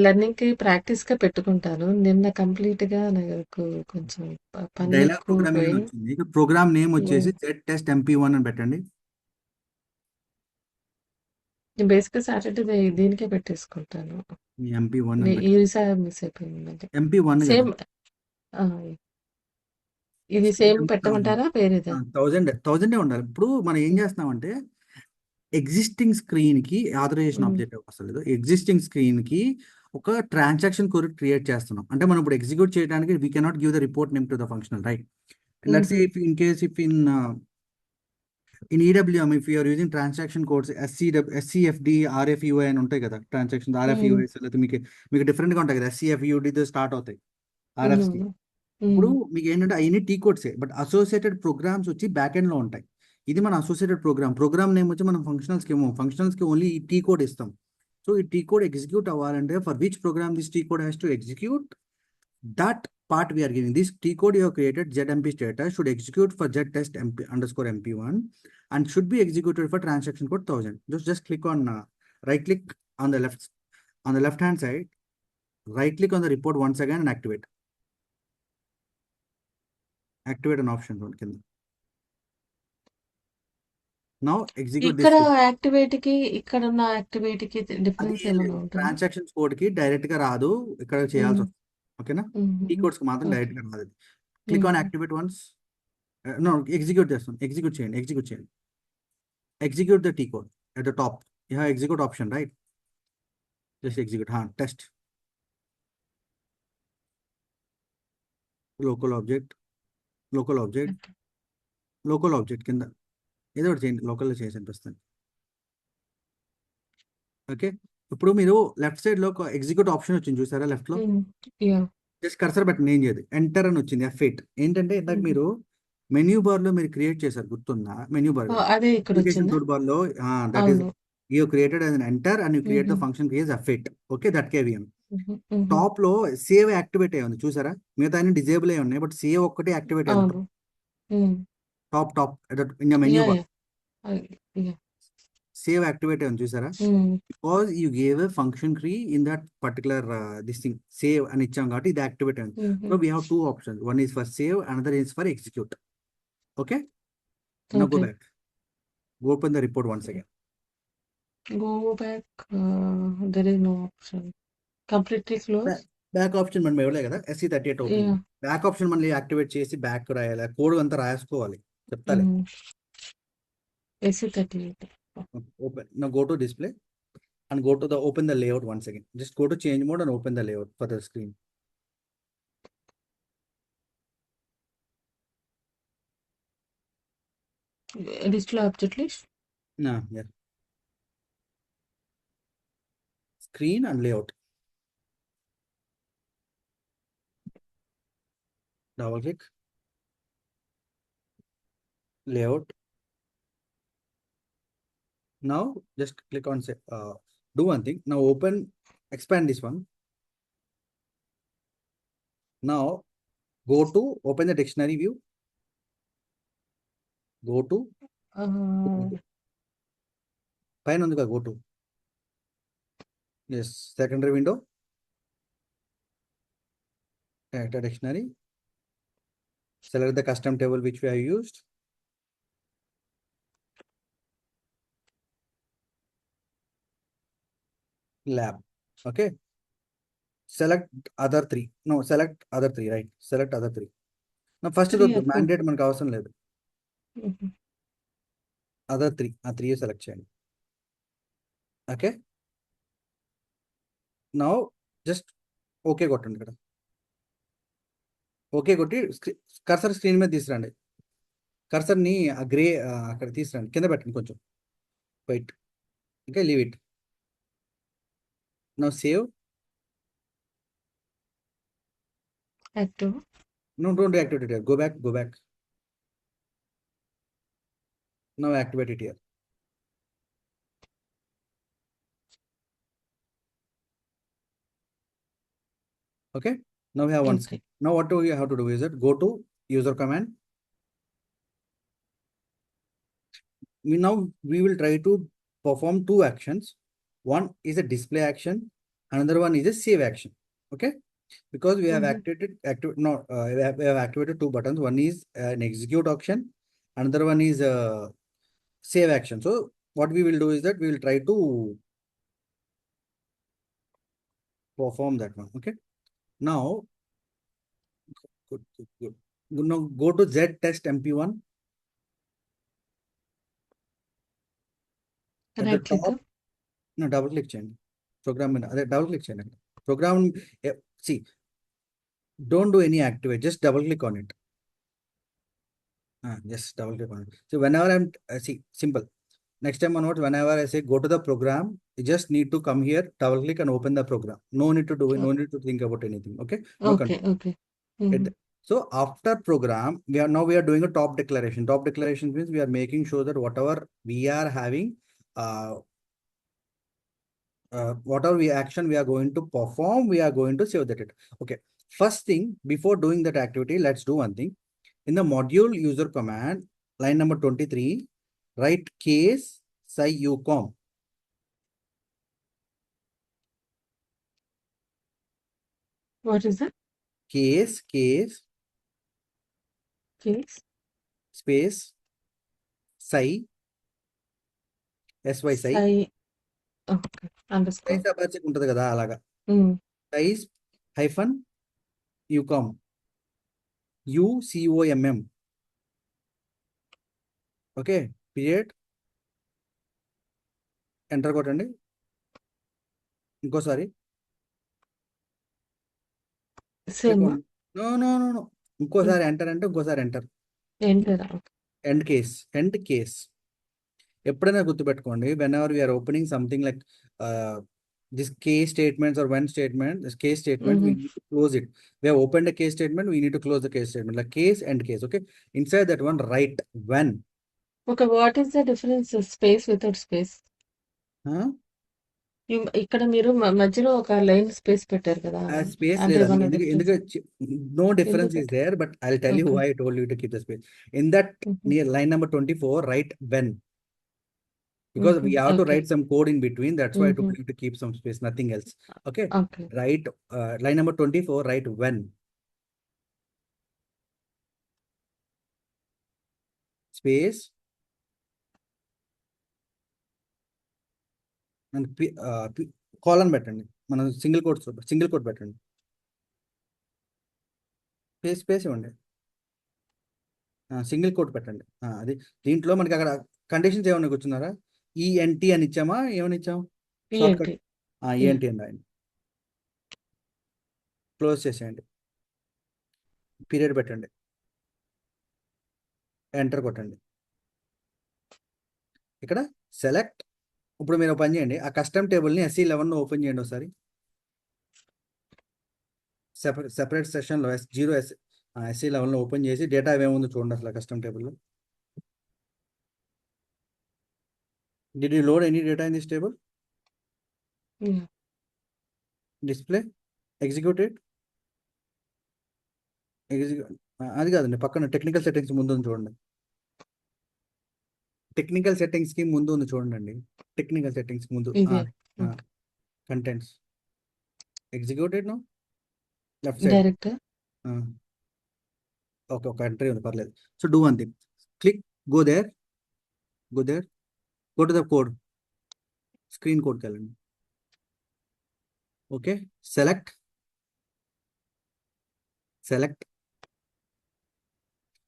లెర్నింగ్ కి ప్రాక్టీస్ గా పెట్టుకుంటాను. నిన్న కంప్లీట్ గా నాకు కొంచెం పని డైలాగ్ ఎక్కువ ప్రోగ్రామింగ్ పోయి వచ్చింది, ప్రోగ్రామ్ నేమ్ వచ్చేసి ZTest MP1 అని పెట్టండి. బేసిక్ గా సాటర్డే దీనికే పెట్టేసుకుంటాను. MP1 అని ఈసారి మిస్ అయిపోయింది. MP1 కదా, సేమ్ ఇది సేమ్ పెట్టమంటారా వేరేదా? 1000 ఉండాలి. ఇప్పుడు మనం ఏం చేస్తున్నామంటే ఎగ్జిస్టింగ్ స్క్రీన్ కి ఆథరైజేషన్ ఆబ్జెక్ట్ అసలు ఎగ్జిస్టింగ్ స్క్రీన్ కి ఒక ట్రాన్సాక్షన్ కోడ్ క్రియేట్ చేస్తున్నాం. అంటే మనం ఇప్పుడు ఎగ్జిక్యూట్ చేయడానికి we cannot give the report name to the functional, right? Let's say if in case if in EWM if you are using transaction codes SCFD RFUI అని ఉంటాయి కదా, ట్రాన్సాక్షన్ RFUI లేకపోతే మీకు డిఫరెంట్ గా ఉంటాయి కదా, SCFUD తో స్టార్ట్ అవుతాయి RFs. ఇప్పుడు మీకు ఏంటంటే అవన్నీ టీ కోడ్సే, బట్ అసోసియేటెడ్ ప్రోగ్రామ్స్ వచ్చి బ్యాక్ ఎండ్ లో ఉంటాయి. ఇది మన అసోసియేటెడ్ ప్రోగ్రామ్ నేమ్ వచ్చి మనం ఫంక్షనల్స్ కి ఓన్లీ ఈ టీ కోడ్ ఇస్తాం. సో ఈ టీ కోడ్ ఎగ్జిక్యూట్ అవ్వాలంటే for which program this T code has to execute, that part we are giving. This T code you have created, ZMP status should execute for ZTest MP_MP1 and should be executed for transaction code 1000. Just click on right click on the left hand side, right click on the report once again and activate an option కింద. Now execute this. ఇక్కడ యాక్టివేట్‌కి, ఇక్కడున్న యాక్టివేట్‌కి అది difference ఏమన్నా ఉంటుందా? Transactions code కి direct గా రాదు, ఇక్కడ చేయాల్సి హ్మ్. వస్తుంది. ఓకేనా? హుహు. ఈ కోడ్స్ కి మాత్రం ఓకే. డైరెక్ట్ గా రాదు. Click on activate once. No, execute చేస్తాం. ఎగ్జిక్యూట్ చేయండి. Execute the T code at the top. You have execute option, right? Just execute. Test. Local object okay. కింద ఏదో ఒకటి చేయండి, లోకల్లో చేసి అనిపిస్తుంది. ఓకే, ఇప్పుడు మీరు లెఫ్ట్ సైడ్ లో ఒక ఎగ్జిక్యూట్ ఆప్షన్ వచ్చింది చూసారా లెఫ్ట్ లో? హ్మ్. యాహ్! జస్ట్ కర్సర్ పెట్టండి, ఏం చేయదు. ఎంటర్ అని వచ్చింది F8. ఏంటంటే ఇందాక హుహు. మీరు మెన్యూ బార్ లో మీరు క్రియేట్ చేశారు, గుర్తుందా? మెన్యూ బార్ ఓహ్! అదే అప్లికేషన్ ఇక్కడొచ్చిందా? టూల్ బార్ లో దట్ ఈస్ అవును. You created as an enter and you create the హుహు. function key as F8. Okay, that KVM. హుహు. హుహు. టాప్ లో సేవ్ యాక్టివేట్ అయ్యి ఉంది చూసారా? మిగతా అన్ని డిజేబుల్ అయ్యి ఉన్నాయి, బట్ సేవ్ ఒక్కటే యాక్టివేట్ అయ్యింది. అవును. Hmm. Top in menu yeah! Bar yeah! Yeah! Save activate అయ్యి ఉంది చూసారా? Hmm. Because you gave a function key in that particular this thing save అని ఇచ్చాం కాబట్టి ఇది యాక్టివేట్ అయింది. హుహు. So we have 2 options, one is for save, another is for execute. Okay, now go okay. back, go open the report once again. Go back there is no option. Completely close. Back option మనం ఇవ్వలే కదా, SC38 open. Yeah! Back option మళ్ళీ activate చేసి back రాయాలి, code అంతా రాసుకోవాలి, చెప్తాలే. హ్మ్. SC38. Open, now go to display and go to the open the layout once again. Just go to change mode and open the layout for the screen. Display object list. Yeah, screen and layout. Double click layout. Now just click on say do one thing. Now expand this one. Now go to open the dictionary view. Go to పైన ఉంది కదా, go to. Yes, secondary window. Character dictionary. Select the custom table which we have used. Lab. Okay. Select other three. No, select other three, right? Select other three. Now first 3 the or 4? mandate మనకు అవసరం లేదు. హుహు. Other 3, ఆ 3 select చేయండి. Okay, now just okay కొట్టండి. ఇక్కడ okay కొట్టి cursor screen మీద తీసుకురండి. కర్సర్ని ఆ గ్రే అక్కడ తీసుకురండి, కింద పెట్టండి కొంచెం, wait. Okay, leave it. Now save. Active. No, don't deactivate it here. Go back. Now activate it here. Okay, now we have one Okay. screen. Now what do we have to do is that go to user command. We will try to perform 2 actions. One is a display action, another one is a save action. Okay, because we have we have activated 2 buttons. One is an execute action, another one is a save action. So what we will do is that we will try to perform that one. Okay, now good. Now go to Z test MP1. At the right click. top, no, double click చేయండి programme మీద. అదే double click చేయండి programme. See, don't do any activate, just double click on it. Just double click on it. So whenever I'm see, simple. Next time onwards, whenever I say go to the program, you just need to come here, double click and open the program. No need to do it, no need to think about anything. Okay, no okay. control. Okay. హుహు. So after program, we are doing a top declaration. Top declaration means we are making sure that whatever we are having, whatever action we are going to perform, we are going to save that. Okay, first thing, before doing that activity, let's do one thing. In the module user command, line number 23, write case sci ucom. What is that? Case case space sci SY sci sci okay. Underscore. Size aperture ఉంటుంది కదా అలాగా. Hmm. Size hyphen ucom UCOMM. Okay, period enter కొట్టండి. ఇంకోసారి సేమా? No no no no ఇంకోసారి enter అంటే ఇంకోసారి enter. ఏంటరా? ఎండ్ కేస్ ఎప్పుడైనా గుర్తుపెట్టుకోండి, whenever we are opening something like this case statements or when statement, this case statement, we need to close it. We have opened a case statement, we need to close the case statement, like case and case. Okay, inside that one write when. Okay. What is the difference space without space? Huh? ఇక్కడ మీరు మధ్యలో ఒక line space పెట్టారు కదా! Space అంటే లేదా ఏమన్నా ఎందుకు డిఫరెన్స్? no difference ఎందుకు is there, but I'll tell you okay. why I told you to keep the space. In that near line number 24, write when, because we have to okay. write some code in between. That's why I told you to keep some space, nothing else. Okay, okay. write line number 24, write when. Space and colon పెట్టండి. మనం single coat పెట్టండి. Space ఇవ్వండి. Single coat పెట్టండి. అది దీంట్లో మనకి అక్కడ conditions ఏమైనా కూర్చున్నారా? ENT అని ఇచ్చామా, ఏమని ఇచ్చాం? Short cut ENT. ENT అండి. ఆయన క్లోజ్ చేసేయండి. పీరియడ్ పెట్టండి. ఎంటర్ కొట్టండి. ఇక్కడ సెలెక్ట్. ఇప్పుడు మీరు పని చేయండి, ఆ కస్టమ్ టేబుల్ని SE11 ఓపెన్ చేయండి ఒకసారి. సెపరేట్ సెషన్లో SE11 ఓపెన్ చేసి డేటా ఏమేముందో చూడండి అసలు కస్టమ్ టేబుల్లో. Did you load any data in this table? Display, executed, అది కాదండి, పక్కన టెక్నికల్ సెట్టింగ్స్ ముందు ఉంది చూడండి. టెక్నికల్ సెట్టింగ్స్ కి ముందు ఉంది చూడండి. టెక్నికల్ సెట్టింగ్స్ ముందు contents executed no left side direct. Okay, ఒక ఎంట్రీ ఉంది, పర్లేదు. So do one thing, click, go there, go to the code, screen కోడ్కి వెళ్ళండి. ఓకే, సెలెక్ట్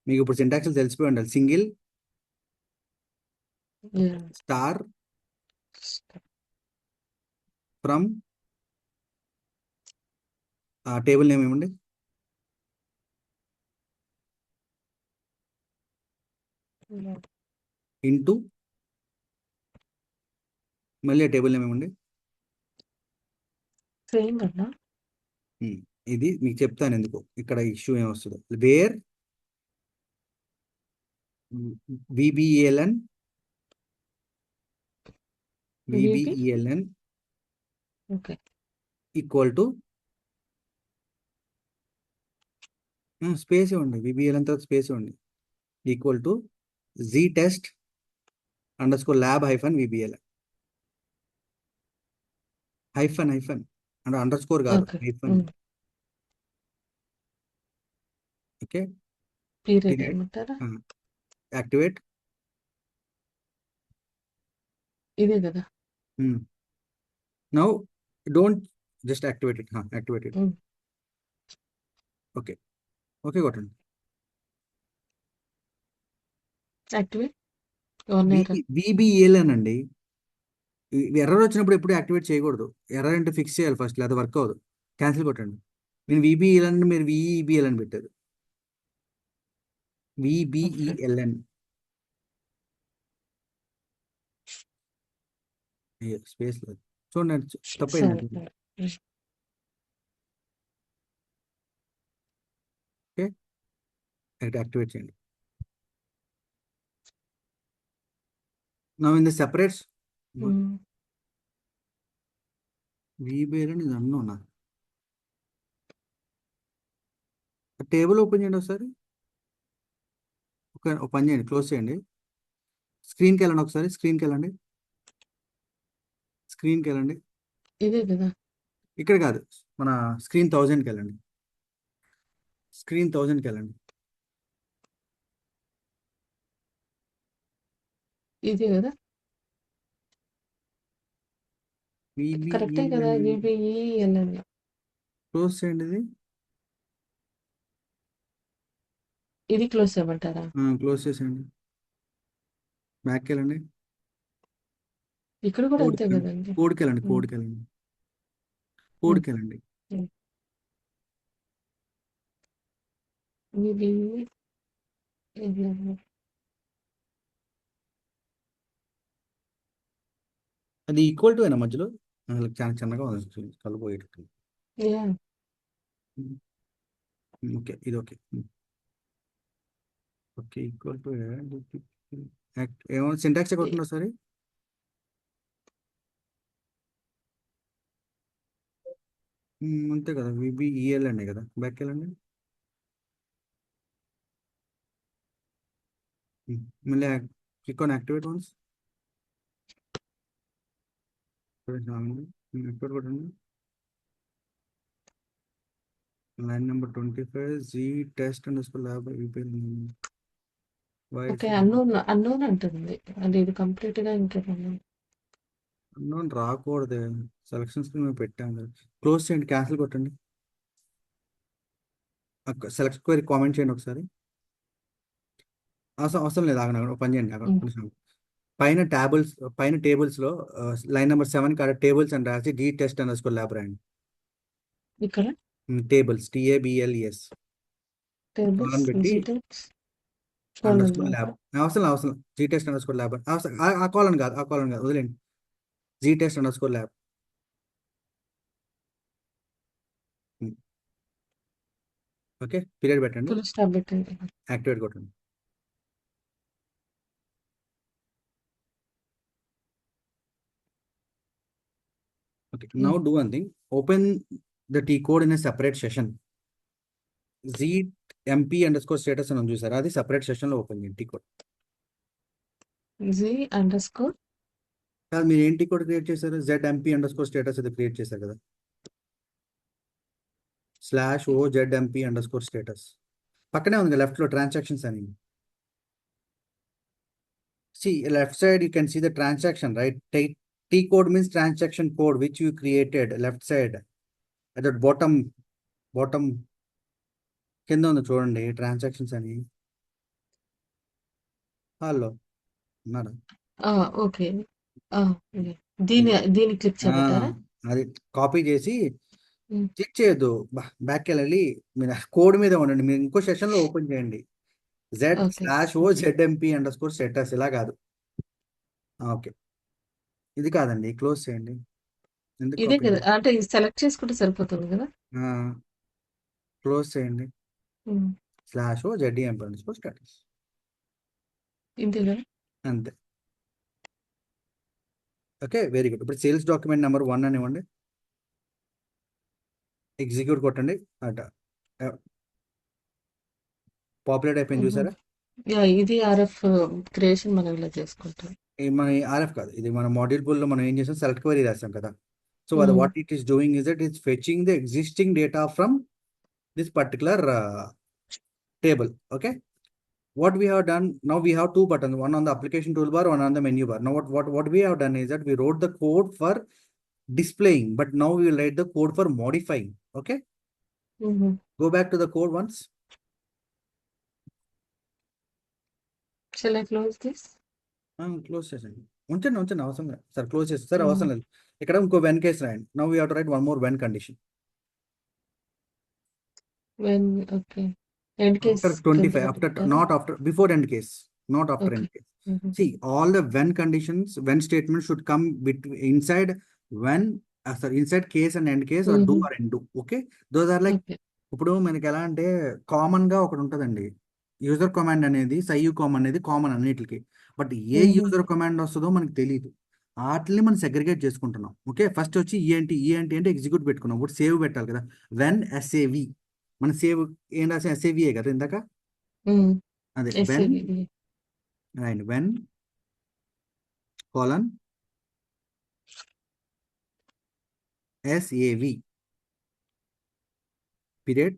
మీకు ఇప్పుడు సింటాక్స్ తెలిసిపోయి ఉండాలి. Single star from table name ఏమండి? ఇంటూ మళ్ళీ ఆ టేబుల్ నేమ్ ఏమండి? సేమ్ అన్నా. ఇది మీకు చెప్తాను ఎందుకు ఇక్కడ ఇష్యూ ఏమొస్తుందో. Where VBELN okay. Equal to space ఇవ్వండి. VBELN తర్వాత స్పేస్ ఇవ్వండి. Equal to ZTest _lab -VBELN hyphen అంటే అండర్స్కోర్ కాదు, హైఫన్. ఓకే, పీరియడ్ ఏమంటారా? యాక్టివేట్. ఇదే కదా. Now don't just activate it. Okay కొట్టండి. యాక్టివేట్ VBELN అండి. ఎర్రర్ వచ్చినప్పుడు ఎప్పుడు యాక్టివేట్ చేయకూడదు. ఎర్రర్ అంటే ఫిక్స్ చేయాలి ఫస్ట్, లేదా వర్క్ అవ్వదు. క్యాన్సిల్ కొట్టండి. నేను VBELN మీరు VEBLN పెట్టారు. VBELN స్పేస్ లేదు చూడండి, తప్పైందండి. ఓకే, యాక్టివేట్ చేయండి. Now in the separates, VBELN is unknown. Table open చేయండి ఒకసారి. ఒక పని చేయండి, క్లోజ్ చేయండి. స్క్రీన్కి వెళ్ళండి ఒకసారి. స్క్రీన్కి వెళ్ళండి. ఇదే కదా. ఇక్కడ కాదు, మన స్క్రీన్ 1000కి వెళ్ళండి. స్క్రీన్ 1000కి వెళ్ళండి. ఇది కదా కరెక్టే కదా VBEL VBELN. క్లోజ్ చేయండి. ఇది క్లోజ్ చేయమంటారా? క్లోజ్ చేసేయండి. బ్యాక్కి వెళ్ళండి. ఇక్కడ కూడా అంతే కదండి. కోడ్కి వెళ్ళండి. ఉమ్, కోడ్కి వెళ్ళండి. ఉమ్, కోడ్కి వెళ్ళండి. ఉమ్. VBELN. అది ఈక్వల్ టు అయినా మధ్యలో అసలు చాలా చిన్నగా ఉంది, కలిపోయేటట్టు. యా ఓకే, ఇది ఓకే. ఓకే, ఈక్వల్ టు ఏమో సింటాక్స్ కొట్టండి ఒకసారి. అంతే కదా, VBEL అండి కదా. బ్యాక్ వెళ్ళండి. మళ్ళీ click on activate once. Activate కొట్టండి. Line number 25 Z test and lab okay unknown అంటుంది. అంటే ఇది కంప్లీట్ గా ఇంకేమన్నా అన్నోన్ రాకూడదు. సెలక్షన్స్ మేము పెట్టాం కదా. క్లోజ్ చేయండి, క్యాన్సిల్ కొట్టండి. సెలెక్ట్ క్వైరీ కామెంట్ చేయండి ఒకసారి. అవసరం లేదు, ఆగండి ఒక పని చేయండి. కొంచెం పైన టేబుల్స్ లో లైన్ నెంబర్ 7 కాడ టేబుల్స్ అని రాసి జీ టెస్ట్ అండర్ ల్యాబ్ రాయండి. ఇక్కడ టేబుల్స్ TABLES టేబుల్స్ పెట్టి అండర్ ల్యాబ్. అవసరం జీ టెస్ట్ అండర్ ల్యాబ్. ఆ కాలం కాదు వదిలేండి. G test under lab. Okay, period పెట్టండి. ఫుల్ స్టాప్ పెట్టండి. యాక్టివేట్ కొట్టండి. Okay, now do one thing. Open the T code in a separate session. ZMP underscore status అని ఉంది చూసారా, అది సెపరేట్ సెషన్ లో ఓపెన్ చేయండి. T code Z_. కాదు, మీరు ఏం T code క్రియేట్ చేశారు? ZMP underscore status అది క్రియేట్ చేశారు కదా. /OZMP underscore status పక్కనే ఉంది లెఫ్ట్ లో ట్రాన్సాక్షన్స్ అని. See left side you can see the transaction, right? T code means transaction code which you created. Left side at the bottom కింద ఉంది చూడండి, ట్రాన్సాక్షన్స్ అని. హలో ఉన్నారా? ఓకే దీన్ని క్లిక్ చేయమంటారా? అది కాపీ చేసి ఉమ్, క్లిక్ చేయొద్దు, బ్యాక్ వెళ్ళి మీరు కోడ్ మీద ఉండండి. మీరు ఇంకో సెషన్ లో ఓపెన్ చేయండి. ఓకే Z/OZMP అండర్స్కోర్ స్టేటస్ ఇలా కాదు. ఓకే, ఇది కాదండి, క్లోజ్ చేయండి. ఎందుకు ఇదే copy కదా, చేయాలి? అంటే ఇది సెలెక్ట్ చేసుకుంటే సరిపోతుంది కదా. క్లోజ్ చేయండి. ఉమ్, /OZMP అండర్స్కోర్ స్టేటస్ ఇంతే కదా. అంతే. Okay, very good. ఇప్పుడు సేల్స్ డాక్యుమెంట్ నెంబర్ 1 అని ఇవ్వండి. ఎగ్జిక్యూట్ కొట్టండి. అట పాపులేట్ అయిపోయింది చూసారా. ఇది RF క్రియేషన్ మనం ఇలా చేసుకుంటాం. మన RF కాదు, ఇది మన మాడ్యూల్ పూల్లో మనం ఏం చేసాం, సెలెక్ట్ క్వరీ రాసాం కదా. సో అది what it is doing is it's fetching the existing data from this particular table. Okay, what we have done now, we have two buttons, one on the application toolbar, one on the menu bar. Now what we have done is that we wrote the code for displaying, but now we will write the code for modifying. Okay, go back to the code once. Shall I close this? Close చేసేయండి. ఉంచండి అవసరం లేదు sir. Close చేసి sir అవసరం లేదు. ఇక్కడ ఇంకో when case రాయండి. Now we have to right one more when condition. When okay end case After 25, after not after, before end case, not after end case. See, all the when conditions, when statements should come inside when, sorry, inside case and end case or do or undo. Okay, those are like, ఇప్పుడు మనకి ఎలా అంటే common గా ఒకటి ఉంటుందండి, user command అనేది, సైయు common అనేది common అన్నిటికి. బట్ ఏ యూజర్ కమాండ్ వస్తుందో మనకు తెలియదు. వాటిని మనం సెగ్రిగేట్ చేసుకుంటున్నాం. ఓకే, ఫస్ట్ వచ్చి ఏంటి అంటే ఎగ్జిక్యూట్ పెట్టుకున్నాం. ఇప్పుడు సేవ్ పెట్టాలి కదా. వెన్ SAV మన సేవ్ ఏం రాసే SAVయే కదా ఇందాక. అదే when right, when colon SAV period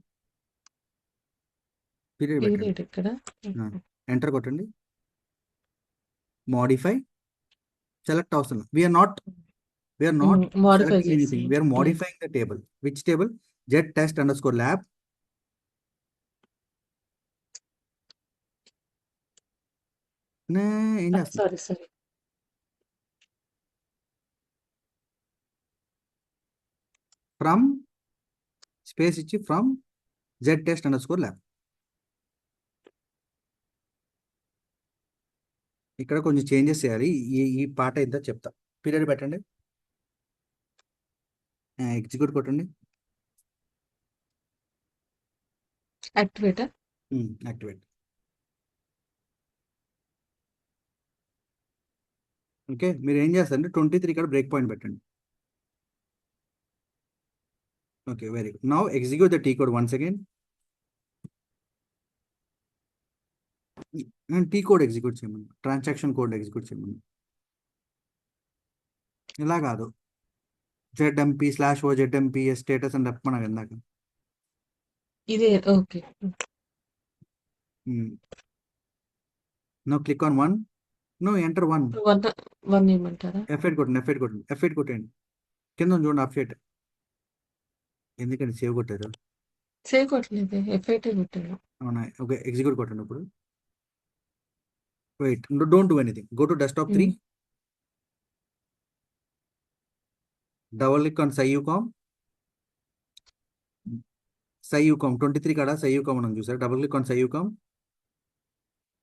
పెట్టండి. పీరియడ్ ఇక్కడ. ఎంటర్ కొట్టండి. మోడిఫై సెలెక్ట్ అవసరం. వీఆర్ నాట్ మోడిఫై selecting చేసి anything. We are modifying the table. Which table? Jet test underscore lab. ఏం చేస్తుంది? సారీ ఫ్రమ్ స్పేస్ ఇచ్చి from Z test underscore lab. ఇక్కడ కొంచెం చేంజెస్ చేయాలి. ఈ పాట ఎంత చెప్తా. పీరియడ్ పెట్టండి. ఎగ్జిక్యూట్ కొట్టండి. యాక్టివేట్. ఓకే, మీరు ఏం చేస్తారంటే 23 ఇక్కడ బ్రేక్ పాయింట్ పెట్టండి. Okay, very good. Now execute the T code once again. నేను టీ కోడ్ ఎగ్జిక్యూట్ చేయమన్నా, ట్రాన్సాక్షన్ కోడ్ ఎగ్జిక్యూట్ చేయమన్నా. ఇలా కాదు, ZMP/O ZMP స్టేటస్ అని చెప్పమన్నా ఇందాక. ఇదే okay. No click on 1. No enter 1. 1 ఇవ్వమంటారా? F8 కొట్టండి. కింద ఉంది చూడండి F8. ఎందుకంటే సేవ్ కొట్టారు. సేవ్ కొట్టలేదు, F8 కొట్టాను. అవునా? ఓకే, ఎగ్జిక్యూట్ కొట్టండి ఇప్పుడు. Wait, don't do anything. Go to desktop 3. Double click on SciUcom 23 కాడ SciUcom అని చూసారు. Double click on SciUcom.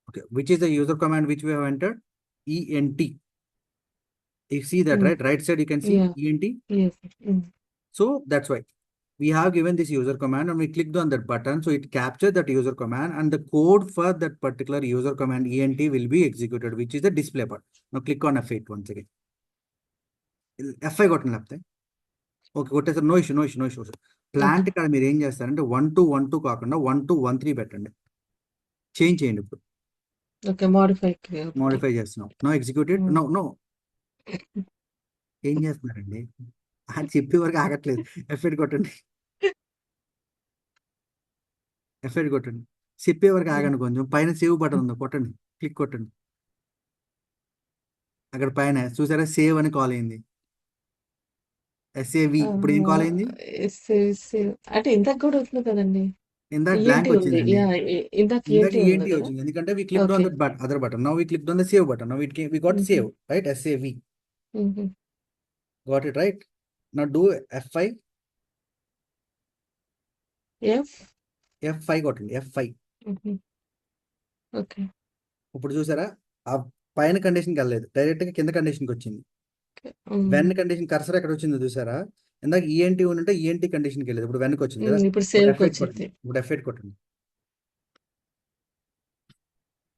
Okay, which is the user command which we have entered? ENT. You see that, right side you can see ENT. Yes. So that's why we have given this user command and we clicked on that button, so it captured that user command and the code for that particular user command ENT will be executed, which is the display part. Now click on F8 once again. F5 కొట్టండి లేకపోతే. Okay, కొట్టేసారు. No issue. Plant ఇక్కడ మీరు ఏం చేస్తారంటే 1212 కాకుండా 1213 పెట్టండి. Change చేయండి ఇప్పుడు. ఓకే, మోడిఫై చేస్తున్నాం. No executed. నో ఏం చేస్తున్నారండి? అది చెప్పే వరకు ఆగట్లేదు. F8 కొట్టండి. చెప్పే వరకు ఆగండి కొంచెం. పైన సేవ్ బటన్ ఉంది, కొట్టండి. క్లిక్ కొట్టండి. అక్కడ పైన చూసారా సేవ్ అని కాల్ అయింది. SAV. ఇప్పుడు ఏం కాల్ అయింది? అంటే ఇందాక కూడా వచ్చింది కదండి. ఇందాక బ్లాంక్ వచ్చిందండి. ఇందాక ENT వచ్చింది ఎందుకంటే we clicked on the other button. Now we clicked on the save button. Now we got save, right? SAV. Got it, right? Now do F5. F5 కొట్టండి. F5. ఓకే, ఇప్పుడు చూసారా ఆ పైన కండిషన్కి వెళ్ళలేదు, డైరెక్ట్ గా కింద కండిషన్కి వచ్చింది. వెన్ కండిషన్ కర్సర్ ఎక్కడ వచ్చిందో చూసారా? ఇందాక ENT ఉంటే ENT కండిషన్కి వెళ్ళలేదు, ఇప్పుడు వెన్కి వచ్చింది కదా. ఇప్పుడు సేవ్ వచ్చింది. ఇప్పుడు F8 కొట్టండి.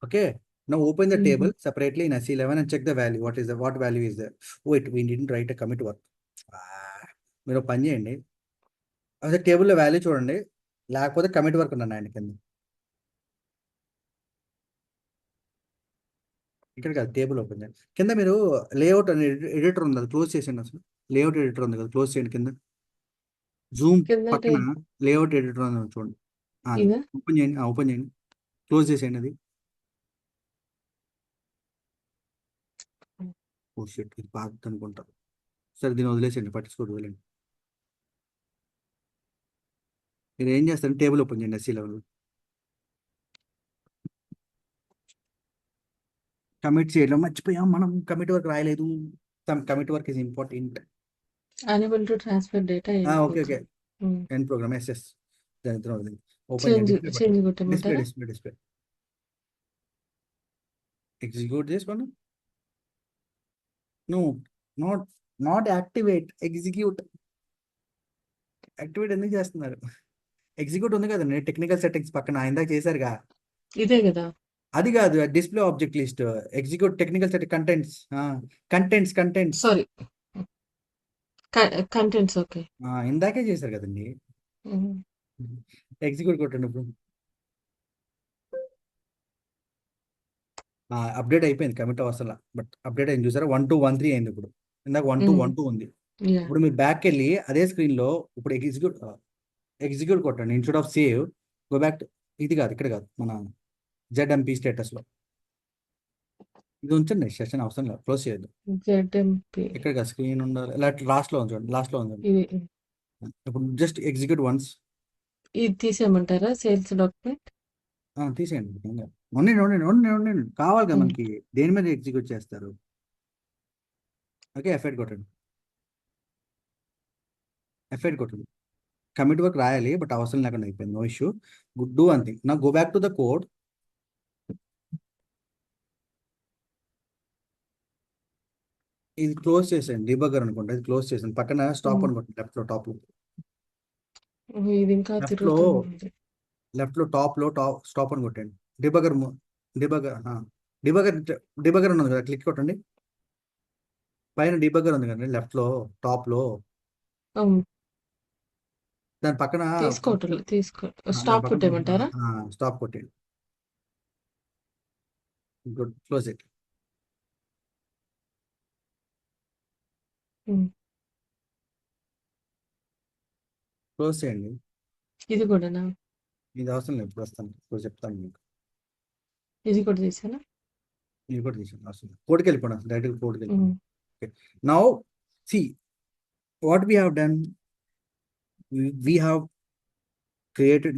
Okay, now open the table separately in SE11 and check the value. What value is there? Wait, we didn't write a commit work. మీరు పని చేయండి, అదే టేబుల్లో వాల్యూ చూడండి, లేకపోతే కమిట్ వర్క్ ఉన్నాను ఆయన కింద. ఇక్కడ కాదు, టేబుల్ ఓపెన్ చేయండి. కింద మీరు లేఅవుట్ అనే ఎడిటర్ ఉంది, అది క్లోజ్ చేసేయండి. అసలు లేఅవుట్ ఎడిటర్ ఉంది కదా, క్లోజ్ చేయండి. కింద జూమ్ పక్కన లేఅవుట్ ఎడిటర్ ఉంది చూడండి, ఓపెన్ చేయండి. క్లోజ్ చేసేయండి అది. ఓ షిట్, ఇది బాగుంది అనుకుంటా. సరే, దీన్ని వదిలేసేయండి, పట్టించుకోవద్దు, వదిలేండి. మీరు ఏం చేస్తారు, టేబుల్ ఓపెన్ చేయండి. SE11 కమిట్ చేయడం మర్చిపోయాం మనం. కమిట్ వర్క్ రాయలేదు. Commit work is important. Unable to transfer data. Okay. End program SS. దాని తర్వాత ఓపెన్ చేంజ్ డిస్ప్లే. ఎగ్జిక్యూట్ చేసి మనం. No, not activate, execute. Activate ఎందుకు చేస్తున్నారు? ఎగ్జిక్యూట్ ఉంది కదండి టెక్నికల్ సెట్టింగ్స్ పక్కన, ఇందాక చేశారుగా. ఇదే కదా, అది కాదు, display object list. Execute technical set contents. Sorry, contents. Okay, ఇందాకే చేశారు కదండి. ఎగ్జిక్యూట్ కొట్టండి ఇప్పుడు. అప్డేట్ అయిపోయింది, కమిట్ అవసరం, బట్ అప్డేట్ అయింది చూసారా? 1213 అయింది ఇప్పుడు. ఇందాక 1212 ఉంది. యాహ్! ఇప్పుడు మీరు బ్యాక్ వెళ్ళి అదే స్క్రీన్ లో ఇప్పుడు ఎగ్జిక్యూట్ కొట్టండి instead of save. Go back. ఇది కాదు, ఇక్కడ కాదు, మన ZMP స్టేటస్ లో ఇది ఉంచండి. సెషన్ అవసరం లేదు, క్లోజ్ చేయొద్దు. జెడ్ఎంపీ ఇక్కడ కాదు, స్క్రీన్ ఉండాలి, లాస్ట్ లో ఉంచండి, లాస్ట్ లో ఉంచండి. ఇది ఇప్పుడు జస్ట్ ఎగ్జిక్యూట్ వన్స్. ఇది తీసేయమంటారా సేల్స్ డాక్యుమెంట్? తీసేయండి. ఉండండి కావాలి కదా హ్మ్. మనకి. దేని మీద ఎగ్జిక్యూట్ చేస్తారు? ఓకే, ఎఫ్8 కొట్టండి. ఎఫ్8 కొట్టండి. కమిట్ వర్క్ రాయాలి, బట్ అవసరం లేకుండా అయిపోయింది. No issue. Do one thing. నా go back to the code. ఇది క్లోజ్ చేసేయండి. డిబగర్ అనుకుంటా, ఇది క్లోజ్ చేసాను. పక్కన స్టాప్ హ్మ్. అనుకోండి, లెఫ్ట్ లో టాప్ లో. ఇది ఇంకా లెఫ్ట్ లో తిరుగుతుంది. లెఫ్ట్ లో టాప్ స్టాప్ అని కొట్టండి. డిబగర్ డిబగర్ డిబగర్ డిబగర్ ఉన్నది కదా, క్లిక్ కొట్టండి. పైన డిబగర్ ఉంది కదండి, లెఫ్ట్ లో టాప్ లో. అవును. దాని పక్కన దాని స్టాప్ పక్కన కొట్టేయమంటారా? స్టాప్ కొట్టండి. Good, close it. హ్మ్. క్లోజ్ చేయండి. ఇది కూడానా? ఇది అవసరం లేదు, ఇప్పుడు వస్తాను, ఇప్పుడు చెప్తాను మీకు. ఇది కూడా తీసానా? ఇది కూడా తీసాను, అవసరం లేదు. కోడ్కి వెళ్ళిపోండి, అసలు డైరెక్ట్ కోడ్కి వెళ్ళిపోండి. హ్మ్. Okay, now see what we have done. We have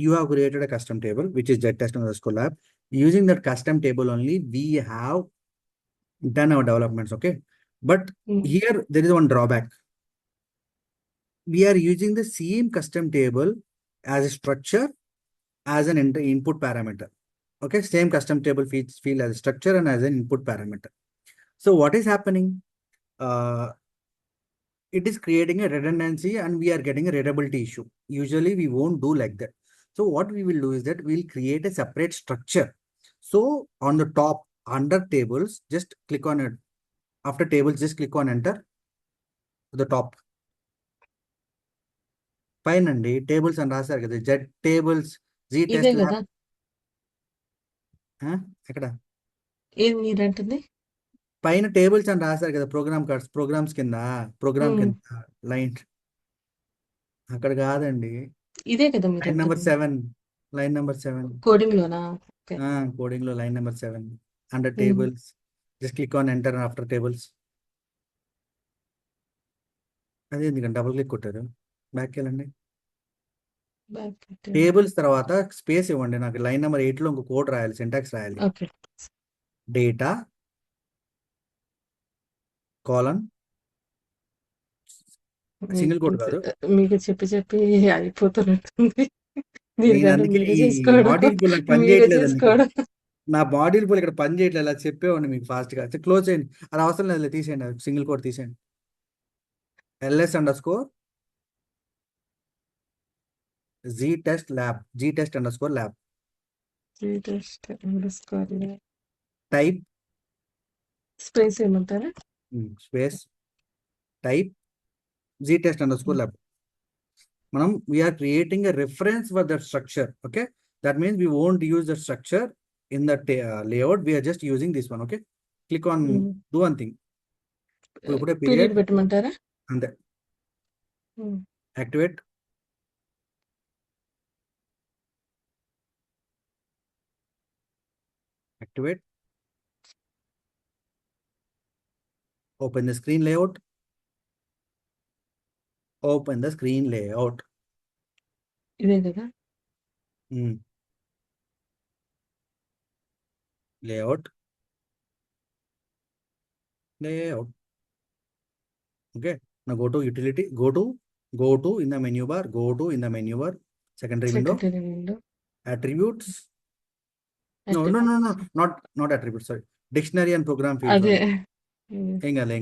you have created a custom table, which is ZTest_lab. Using that custom table only, we have done our developments. Okay, but హ్మ్. here there is one drawback. We are using the same custom table as a structure, as an input parameter. Okay, same custom table field as a structure and as an input parameter. So what is happening? It is creating a redundancy and we are getting a readability issue. Usually we won't do like that. So what we will do is that we'll create a separate structure. So on the top, under tables, just click on it. After tables, just click on enter to the top. పైనండి tables అని రాశారు కదా, Z tables, Z ఇదే test కదా! Lab. ఎక్కడ? ఏది మీరంటుంది? పైన tables అని రాశారు కదా, ప్రోగ్రామ్స్ కింద, ప్రోగ్రామ్ హ్మ్. కింద లైన్. అక్కడ కాదండి, ఇదే కదా లైన్ నెంబర్ మీరంటుంది? 7. Line number 7. కోడింగ్‌లోనా? ఓకే. కోడింగ్ లో line number 7 under hmm. Tables. Just click on enter after tables. అదే ఎందుకంటే డబుల్ క్లిక్ కొట్టారు. బ్యాక్ వెళ్ళండి. బ్యాక్ పెట్టండి. టేబుల్స్ తర్వాత స్పేస్ ఇవ్వండి. నాకు లైన్ నెంబర్ 8 లో ఇంకో కోడ్ రాయాలి, సింటాక్స్ రాయాలి. Okay. Data colon single code కాదు. మీకు చెప్పి అయిపోతున్నట్టుంది. నేను దీనికంటే అందుకే మీరే ఈ చేసుకోవడం. మాడ్యూల్ పూల్ నాకు పని మీరే చేయట్లేదండి. చేసుకోవడం. నా మాడ్యూల్ పూల్ ఇక్కడ పని చేయట్లేదు. అలా చెప్పేవాడిని మీకు ఫాస్ట్ గా. క్లోజ్ చేయండి, అది అవసరం లేదు, తీసేయండి. సింగిల్ కోడ్ తీసేయండి. LS_, GTest_lab. టైప్ స్పేస్ ఏమంటారా? Space type GTest_lab. మనం we are creating a reference for that structure. Okay, that means we won't use the structure in that layout. We are just using this one. Okay, click on do one thing. ఇప్పుడే period period పెట్టమంటారా? అంతే. Hmm. Activate. Activate. Open the screen layout. Open the screen layout. ఇదే కదా! Layout. Okay. Now go to utility. Go to in the menu bar. Go to in the menu bar. Secondary window. Secondary window. Attributes. No, not attributes. Sorry. Dictionary and program fields. అదే. ఏం కాదు.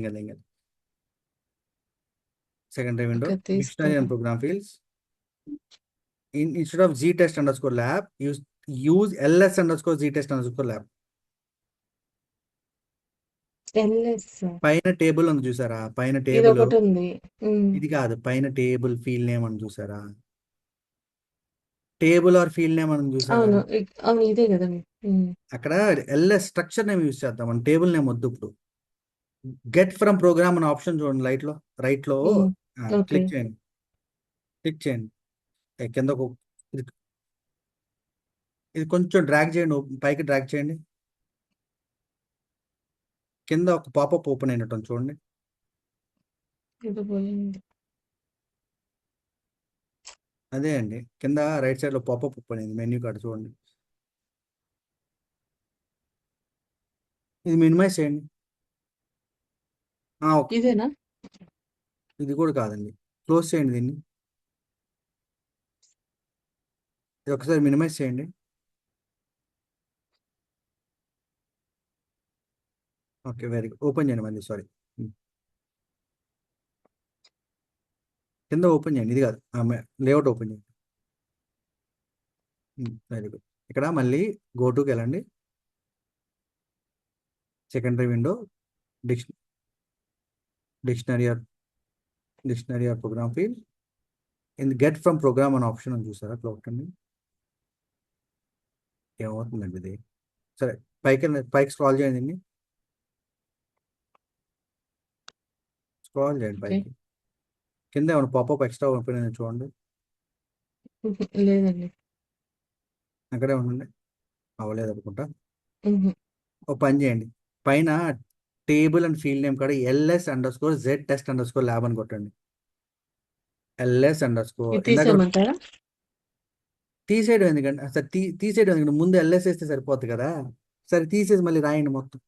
Secondary window. Okay. Dictionary and తీస్తాను. program fields. Instead of ZTest_lab, use LS_ZTest_lab. LS. పైన table ఉంది చూసారా? పైన ఇది table ఒకటి ఉంది. ఇది కాదు, పైన టేబుల్ ఫీల్డ్ నేమ్ అని చూసారా? టేబుల్ ఆర్ ఫీల్డ్ నేమ్ అని చూసారా? అవును. అవును. ఇదే కదా! అక్కడ LS స్ట్రక్చర్ నేమ్ యూజ్ చేద్దాం, మన టేబుల్ నేమ్ వద్దు. ఇప్పుడు గెట్ ఫ్రమ్ ప్రోగ్రామ్ అనే ఆప్షన్ చూడండి రైట్ లో ఓకే. క్లిక్ చేయండి. క్లిక్ చేయండి. కింద ఇది ఇది కొంచెం డ్రాగ్ చేయండి, పైకి డ్రాగ్ చేయండి. కింద ఒక పాపప్ ఓపెన్ అయినట్టు చూడండి. ఇది పోయింది. అదే అండి, కింద రైట్ సైడ్ లో పాపప్ ఓపెన్ అయింది, మెన్యూ కార్డ్ చూడండి. ఇది మినిమైజ్ చేయండి. ఇదేనా? ఇది కూడా కాదండి, క్లోజ్ చేయండి దీన్ని. ఇది ఒకసారి మినిమైజ్ చేయండి. Okay, very good. ఓపెన్ చేయండి మళ్ళీ, సారీ. కింద ఓపెన్ చేయండి, ఇది కాదు, లేఅవుట్ ఓపెన్ చేయండి. Very good. ఇక్కడ మళ్ళీ గోటుకి వెళ్ళండి. Secondary window, dictionary or program field. In get from program అనే ఆప్షన్ అని చూసారా, క్లోక్ అండి. ఏమవుతుందండి ఇది? సరే, పైకి స్క్రాల్ చేయండి దీన్ని. స్క్రాల్ చేయండి ఓకే. పైకి. కింద ఏమైనా పాపప్ ఎక్స్ట్రా ఓపెన్ అయింది చూడండి. లేదండి. అక్కడే ఉండండి, అవ్వలేదు అనుకుంటా. హుహు. ఒక పని చేయండి, పైన టేబుల్ అండ్ ఫీల్డ్ నేమ్ కాడ LS_Z test_lab అని కొట్టండి. LS అండర్ ఇది ఇందాక తీసేయమంటారా? తీసేయడం ఎందుకండి? అసలు తీసేయడం ఎందుకంటే ముందు LS వేస్తే సరిపోతుంది కదా. సరే, తీసేసి మళ్ళీ రాయండి మొత్తం.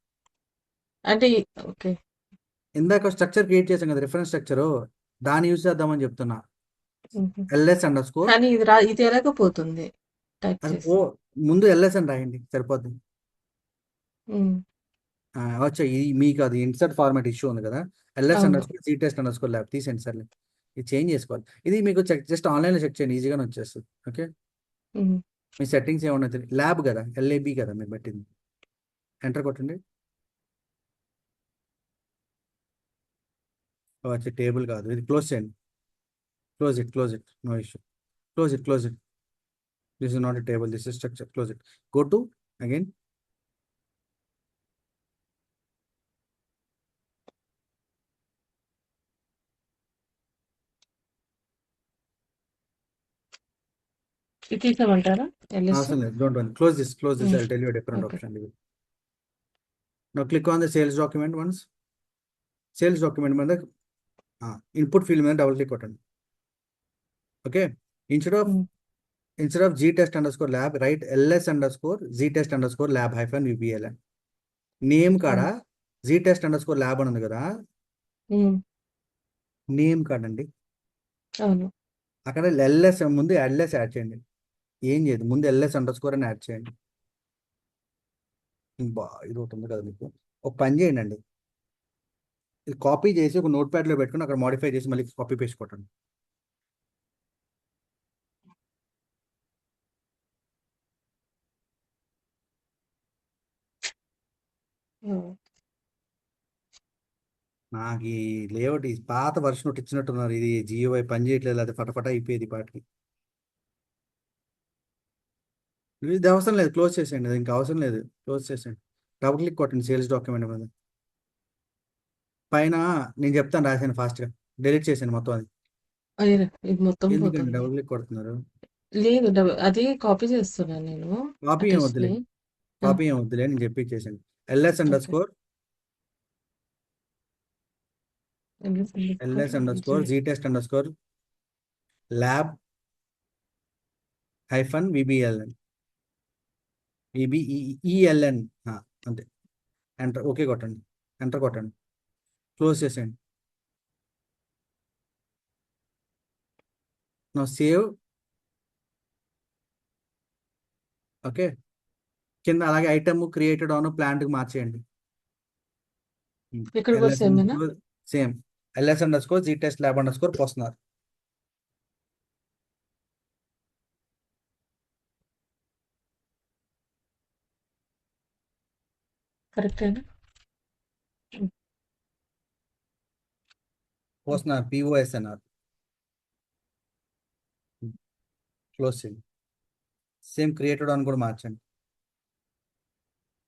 అంటే ఓకే. ఇందాక స్ట్రక్చర్ క్రియేట్ చేసాం కదా, రిఫరెన్స్ స్ట్రక్చరు, దాన్ని యూజ్ చేద్దామని చెప్తున్నా. హుహు. LS_, కానీ ఇది ఎలాగోపోతుంది టైప్ అది చేస్తే. ముందు LS అని రాయండి సరిపోద్ది. హ్మ్. వచ్చా, ఇది మీకు అది ఇన్సర్ట్ ఫార్మాట్ ఇష్యూ ఉంది కదా. అవును. LS_Z_test_lab తీసేయండి సర్లే. ఇది చేంజ్ చేసుకోవాలి. ఇది మీకు జస్ట్ ఆన్లైన్లో చెక్ చేయండి, ఈజీగానే వచ్చేస్తుంది. ఓకే, హ్మ్. మీ సెట్టింగ్స్ ఏమన్నా ల్యాబ్ కదా, LAB కదా మీరు పెట్టింది. ఎంటర్ కొట్టండి. వచ్చే టేబుల్ కాదు, ఇది క్లోజ్ చేయండి. Close it, no issue. Close it. This is not a table, this is structure. Close it. Go to again. ఇది తీసేయమంటారా? ఎల్ఎస్? అవసరం లేదు, డోంట్ వరీ. Close this. హ్మ్. I'll tell you a different okay. option. Now click on the sales document once. Sales document మీద input field మీద double click కొట్టండి. Okay, instead of హ్మ్. GTest_lab right LS_Z_lab-VPLN. Name కాడ అవును. GTest_lab అని ఉంది కదా, హ్మ్. నేమ్ కాడ అండి, అవును. అక్కడ ముందు LS యాడ్ చేయండి. ఏం చేయదు, ముందు LS_ అని యాడ్ చేయండి. ఇది ఒకటి ఉంది కదా మీకు. ఒక పని చేయండి అండి, ఇది కాపీ చేసి ఒక నోట్ ప్యాడ్లో పెట్టుకుని అక్కడ మోడిఫై చేసి మళ్ళీ కాపీ పేస్ట్ కొట్టండి. హ్మ్. నాకు ఈ లేఅవుట్ ఈ పాత వర్షన్ ఒకటి ఇచ్చినట్టున్నారు, ఇది GUI పని చేయట్లేదు, అది ఫటఫట అయిపోయేది పాటికి. ఇది అవసరం లేదు, క్లోజ్ చేసేయండి, అది ఇంకా అవసరం లేదు, క్లోజ్ చేసేయండి. డబుల్ క్లిక్ కొట్టండి సేల్స్ డాక్యుమెంట్ మీద. పైన నేను చెప్తాను రాసాను ఫాస్ట్గా, డిలీట్ చేసాను మొత్తం అది. అయ్యో! ఇది మొత్తం ఎందుకండి పోతుంది. డబుల్ క్లిక్ కొడుతున్నారు? లేదు. అది కాపీ చేస్తున్నాను నేను. ఆ కాపీ ఏం వద్దులే, టెక్స్ట్‌ని. ఆ! నేను చెప్పి చేసాను. LS under okay. Score LS underscore G test underscore lab -VBLN VBELN అంతే. ఎంటర్, ఓకే కొట్టండి. ఎంటర్ కొట్టండి, క్లోజ్ చేసేయండి. నా సేవ్. ఓకే, కింద అలాగే ఐటమ్ క్రియేటెడ్ ఆన్ ప్లాంట్కి మార్చేయండి. ఇక్కడ కూడా సేమేనా? సేమ్ LS_Z_lab_ పోస్తున్నారు. కరెక్టేనా? హ్మ్. పోస్తున్నారు, POSNR. క్లోజ్ చేయండి. సేమ్ క్రియేటెడ్ ఆన్ కూడా మార్చండి.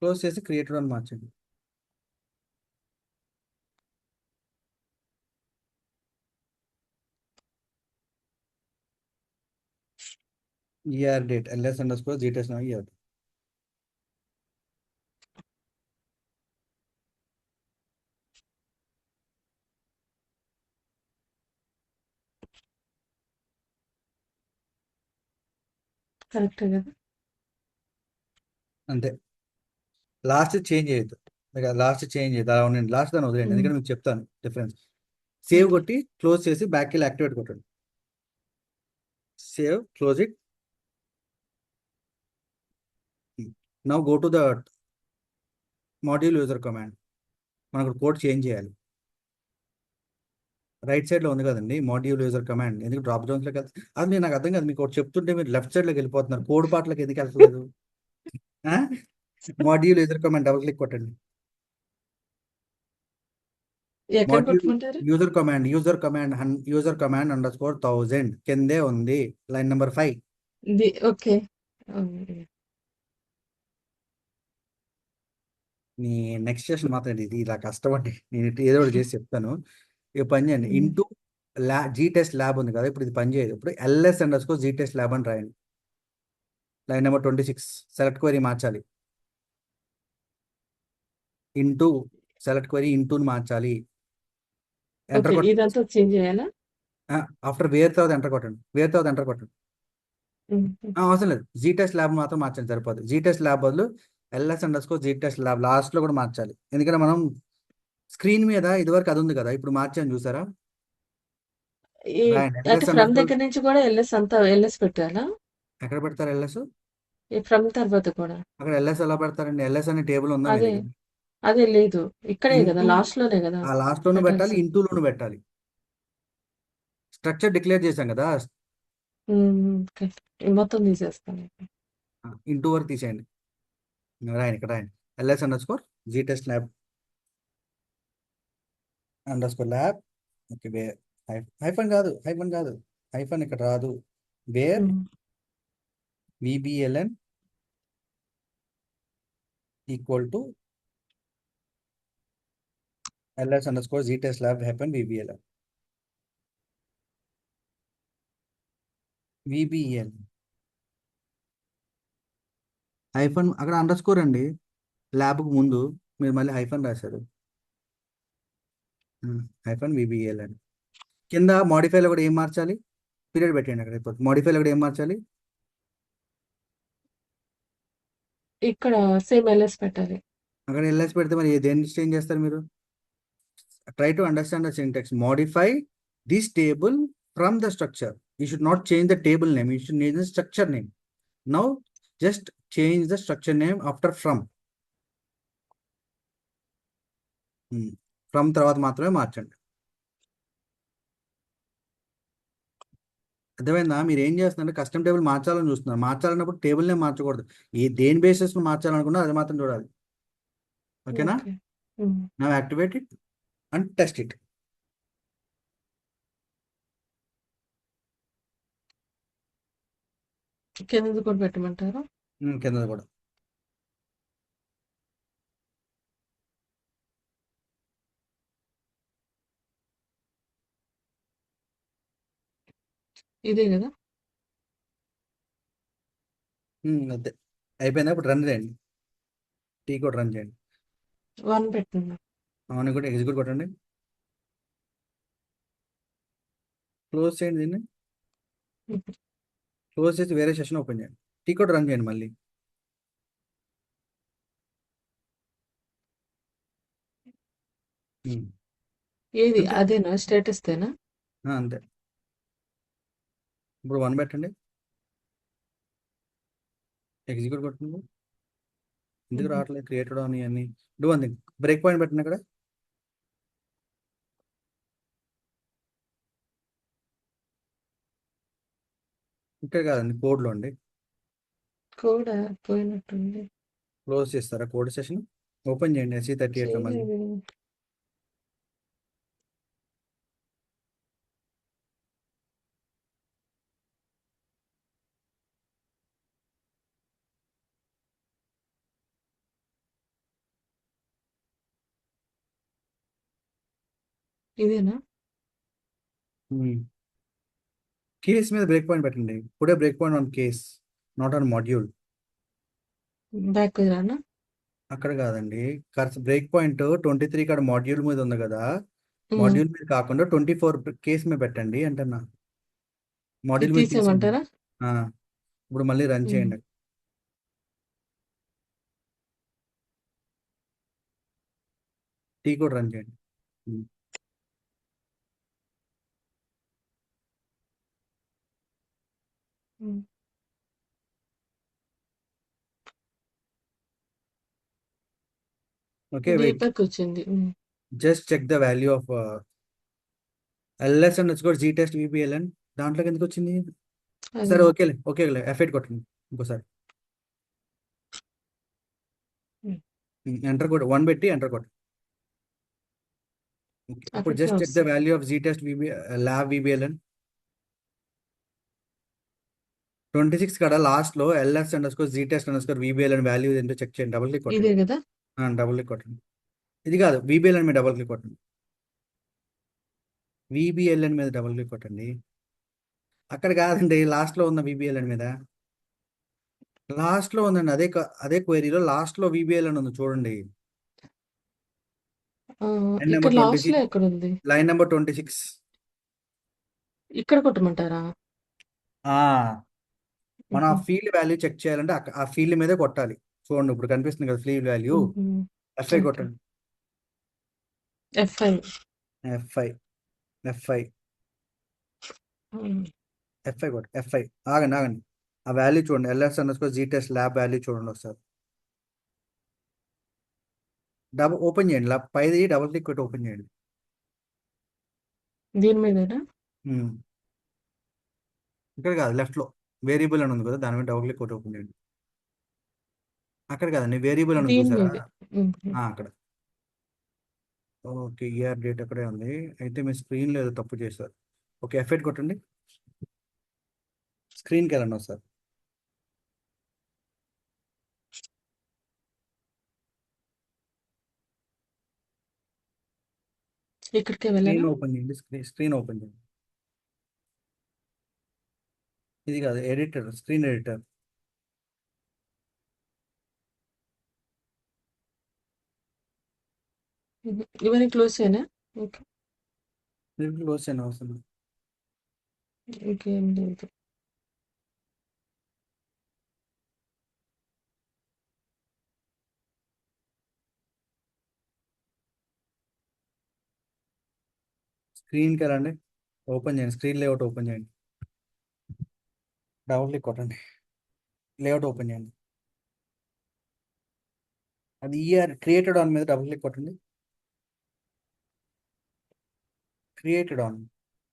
క్లోజ్ చేసి క్రియేటెడ్ ఆన్ మార్చండి. Year date ls_gtest year. కరెక్టే కదా? అంతే. లాస్ట్ చేంజ్ చేయొద్దు. లాస్ట్ చేంజ్ చేయొద్దు, అలా ఉండండి. లాస్ట్ దాన్ని వదిలేండి, ఎందుకంటే మీకు చెప్తాను డిఫరెన్స్. సేవ్ కొట్టి క్లోజ్ చేసి బ్యాక్ వెళ్ళి యాక్టివేట్ కొట్టండి. Save, close it. Now go to the module user command. మనకు కోడ్ చేంజ్ చేయాలి. రైట్ సైడ్ లో ఉంది కదండి మాడ్యూల్ యూజర్ కమాండ్. ఎందుకు డ్రాప్ డౌన్స్ లోకి వెళ్తే అది మీరు నాకు అర్థం కాదు. మీకు ఒకటి చెప్తుంటే మీరు లెఫ్ట్ సైడ్ లోకి వెళ్ళిపోతున్నారు. కోడ్ పార్ట్లోకి ఎందుకు వెళ్తలేదు? Module user command double click కొట్టండి. ఎక్కడ మాడ్యూల్ కొట్టుకుంటారు? యూజర్ కమాండ్ _1000 కిందే ఉంది, లైన్ నెంబర్ 5. ఇది ఓకే. నీ నెక్స్ట్ సెషన్ మాత్రం ఇది ఇలా కష్టపడి నేను ఏదో ఒకటి చేసి చెప్తాను. ఇక పని చేయండి. ఇంటూ జీ టెస్ట్ ల్యాబ్ ఉంది కదా, ఇప్పుడు ఇది పని చేయదు. ఇప్పుడు ls_gtest ల్యాబ్ అని రాయండి. లైన్ నెంబర్ 26 సెలెక్ట్ క్వరీ మార్చాలి. ఇంటూ సెలెక్ట్ క్వరీ ఇంటూని మార్చాలి. Enter okay. కొట్టండి. ఇదంతా చేంజ్ చేయాలా? ఆఫ్టర్ వేర్ తర్వాత ఎంటర్ కొట్టండి. ఎంటర్ కొట్టండి. అవసరం లేదు, జీ టెస్ట్ ల్యాబ్ మాత్రం మార్చండి సరిపోదు. జీ టెస్ట్ ల్యాబ్ బదులు ls_gtest ల్యాబ్ లాస్ట్ లో కూడా మార్చాలి. ఎందుకంటే మనం స్క్రీన్ మీద ఇదివరకు అది ఉంది కదా, ఇప్పుడు మార్చాను చూసారా? ఈ రాయండి అంటే ఫ్రమ్ దగ్గర నుంచి కూడా ఎల్ఎస్ అంతా ఎల్ఎస్ పెట్టాలా? ఎక్కడ పెడతారు ls? ఈ ఫ్రమ్ తర్వాత కూడా? అక్కడ ls ఎలా పెడతారండి? ls అనే టేబుల్ ఉందా మీ అదే. దగ్గర? అదే లేదు. ఇక్కడే కదా, ఇంటూ లాస్ట్ లోనే కదా ఆ లాస్ట్ లోను పెట్టాలి, పెట్టాల్సింది. ఇంటూలోను పెట్టాలి. స్ట్రక్చర్ డిక్లేర్ చేశాం కదా, ఓకే. మొత్తం తీసేస్తాను. ఇంటూ వరకు తీసేయండి. రాయండి, ఇక్కడ రాయండి ls_gtest lab _lab. Okay, hyphen కాదు, హైఫన్ ఇక్కడ రాదు. Where vbln equal to ls_gtest lab vbln. Hyphen అక్కడ అండర్ స్కోర్ అండి. ల్యాబ్కు ముందు మీరు మళ్ళీ హైఫన్ రాశారు. vbln కింద మోడిఫైలో కూడా ఏం మార్చాలి? పీరియడ్ పెట్టండి అక్కడ. ఇప్పుడు మోడిఫైలో కూడా ఏం మార్చాలి? ఇక్కడ సేమ్ ఎల్ఎస్ పెట్టాలి. అక్కడ ls పెడితే మరి దేన్ని చేంజ్ చేస్తారు మీరు? Try to understand the syntax. Modify this table from the structure. You should not change the table name, you should change the structure name. Now just change the structure name after from. From తర్వాత మాత్రమే మార్చండి. అర్థమైందా? మీరు ఏం చేస్తున్నారంటే custom table మార్చాలని చూస్తున్నారు. మార్చాలన్నప్పుడు టేబుల్ నేమ్ మార్చకూడదు. దేని బేసిస్ మార్చాలనుకున్నా అది మాత్రం చూడాలి. ఓకేనా? Okay. Now activate it and test it. కిందది కూడా పెట్టమంటారా? కింద కూడా. ఇదే కదా? అంతే అయిపోయిందా? ఇప్పుడు రన్ చేయండి. టీ కూడా రన్ చేయండి. 1 పెట్టండి. అవును కూడా ఎగ్జిక్యూట్ కొట్టండి. క్లోజ్ చేయండి దీన్ని. క్లోజ్ చేసి వేరే సెషన్ ఓపెన్ చేయండి. టీ కూడా రన్ చేయండి మళ్ళీ. ఏది అంతే. అదేనా స్టేటస్ తేనా? అంతే. ఇప్పుడు 1 పెట్టండి. ఎగ్జిక్యూట్ కొట్టండి. ఎందుకు రావట్లేదు? క్రియేటెడ్ అని అన్ని డూ అంది. బ్రేక్ పాయింట్ పెట్టండి అక్కడ. ఇక్కడ కాదండి, కోడ్లో అండి. కూడా పోయినట్టుంది. క్లోజ్ చేస్తారా కోడ్ సెషన్? ఓపెన్ చేయండి SE38 లో మళ్ళీ. చేయలేదు. ఇదేనా? కేస్ మీద బ్రేక్ పాయింట్ పెట్టండి. ఇప్పుడే break point on case. Not on module. Back రానా? అక్కడ కాదండి. బ్రేక్ పాయింట్ 23 కాడ మాడ్యూల్ మీద ఉంది కదా, ఉమ్. మాడ్యూల్ మీద కాకుండా 24 కేసు మీద పెట్టండి అంటున్నా. ఇది మాడ్యూల్ మీద తీసేయండి. తీసేయమంటారా? ఆ, ఇప్పుడు మళ్ళీ రన్ ఉమ్. చేయండి. టీ కూడా రన్ చేయండి. ఉమ్. ఉమ్. Okay, wait. దీపక్ వచ్చింది. Just check the value of LS and Z test VBELN. దాంట్లోకి ఎందుకు వచ్చింది? అది సరే, ఓకేలే ఓకేలే, ఎఫెక్ట్ కొట్టండి ఇంకోసారి. ఎంటర్ కొట్టు, 1 పెట్టి ఎంటర్ కొట్టు. Okay. ఇప్పుడు అక్కడికే జస్ట్ చెక్ ద వస్తుంది. Value of Z test lab VBELN. 26 కాడ లాస్ట్ లో LS underscore G test underscore VBELN value ఏంటో చెక్ చేయండి. డబుల్ క్లిక్ ఇదే కొట్టండి. కదా? డబుల్ క్లిక్ కొట్టండి. ఇది కాదు, విబిఎల్ఎన్ మీద డబుల్ క్లిక్ కొట్టండి. విబిఎల్ఎన్ మీద డబుల్ క్లిక్ కొట్టండి. అక్కడ కాదండి, లాస్ట్ లో ఉన్న విబిఎల్ఎన్ మీద. లాస్ట్ లో ఉందండి, అదే క్వైరీలో లాస్ట్ లో విబిఎల్ఎన్ ఉంది చూడండి. లైన్ ఇక్కడ నెంబర్ లాస్ట్ లో 26. ఎక్కడ ఉంది? Line number 26. ఇక్కడ కొట్టమంటారా? మనం ఆ ఫీల్డ్ వాల్యూ చెక్ చేయాలంటే ఆ ఫీల్డ్ మీదే కొట్టాలి. చూడండి, ఇప్పుడు కనిపిస్తుంది కదా ఫీల్డ్ వాల్యూ. F i okay. కొట్టండి. F5. ఎఫ్ఐ ఎఫ్ఐ ఎఫ్ఐ కొట్టు. ఎఫ్ఐ. ఆగండి ఆగండి, ఆ వాల్యూ చూడండి. LS underscore G test lab value చూడండి ఒకసారి. ఓపెన్ చేయండి, పైది డబుల్ క్లిక్ కొట్టి ఓపెన్ చేయండి. దీని మీదనా? ఉమ్. ఇక్కడ కాదు, లెఫ్ట్ లో వేరియబుల్ అని ఉంది కదా, దాని మీద డబుల్ క్లిక్ కొట్టి ఓపెన్ చేయండి. అక్కడ కాదండి, వేరియబుల్ అని ఉంది దీని చూసారా? మీదే. అక్కడ. ఓకే, ఇయర్ డేట్ అక్కడే ఉంది. అయితే మీ స్క్రీన్ లేదు, తప్పు చేశారు. ఓకే, ఎఫెక్ట్ కొట్టండి. స్క్రీన్కి వెళ్ళండి ఒకసారి. ఇక్కడికే స్క్రీన్ వెళ్ళాలా? ఓపెన్ చేయండి. స్క్రీన్ ఓపెన్ చేయండి. ఇది కాదు, ఎడిటర్, స్క్రీన్ ఎడిటర్. ఇవన్నీ క్లోజ్ చేయనా? ఓకే. క్లోజ్ చేయని అవసరం లేదు. ఇంకేం లేదు. స్క్రీన్కి వెళ్ళండి, ఓపెన్ చేయండి. స్క్రీన్ లేఅవుట్ ఓపెన్ చేయండి. డబుల్ క్లిక్ కొట్టండి, లేఅవుట్ ఓపెన్ చేయండి. అది ఇయర్ క్రియేటెడ్ ఆన్ మీద డబుల్ క్లిక్ కొట్టండి. క్రియేటెడ్ ఆన్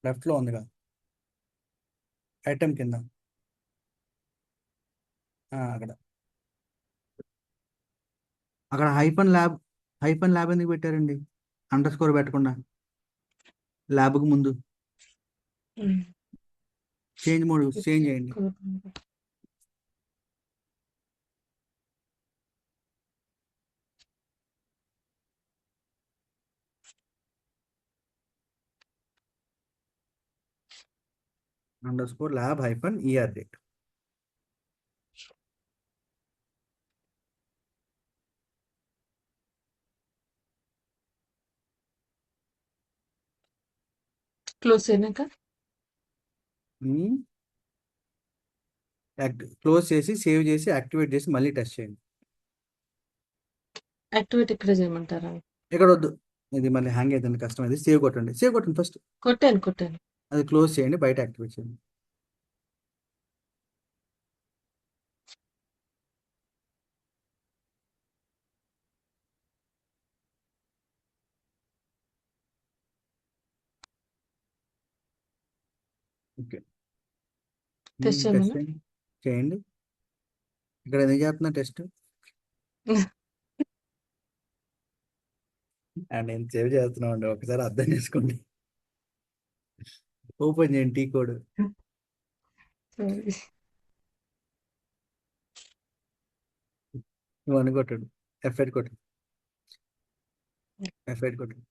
లెఫ్ట్లో ఉంది కదా, ఐటమ్ కింద. అక్కడ అక్కడ హైఫన్ ల్యాబ్ ఎందుకు పెట్టారండి? అండర్ స్కోర్ పెట్టకుండా ల్యాబ్కి ముందు. చేంజ్ మోడ్ చేంజ్ చేయండి. Underscore lab hyphen year date. Close చేయనాక క్లోజ్ చేసి సేవ్ చేసి యాక్టివేట్ చేసి మళ్ళీ టెస్ట్ చేయండి. యాక్టివేట్ ఇక్కడ చేయమంటారా? ఇక్కడ వద్దు, ఇది మళ్ళీ హ్యాంగ్ అవుతుంది, కష్టం. అది సేవ్ కొట్టండి ఫస్ట్. కొట్టాను. అది క్లోజ్ చేయండి, బయట యాక్టివేట్ చేయండి. ఓకే, టెస్ట్ టెస్ట్ చేయమన్నా? చేయండి. ఇక్కడ ఎందుకు చేస్తున్నా టెస్ట్? అండ్ నేను సేవ్ చేస్తున్నాం అండి, ఒకసారి అర్థం చేసుకోండి. ఓపెన్ చేయండి టీ కోడ్. సారీ. నువ్వు అనుకోట్టాడు. ఎఫ్ఐట్ కొట్టండి. ఎఫ్ఐట్ కొట్టండి.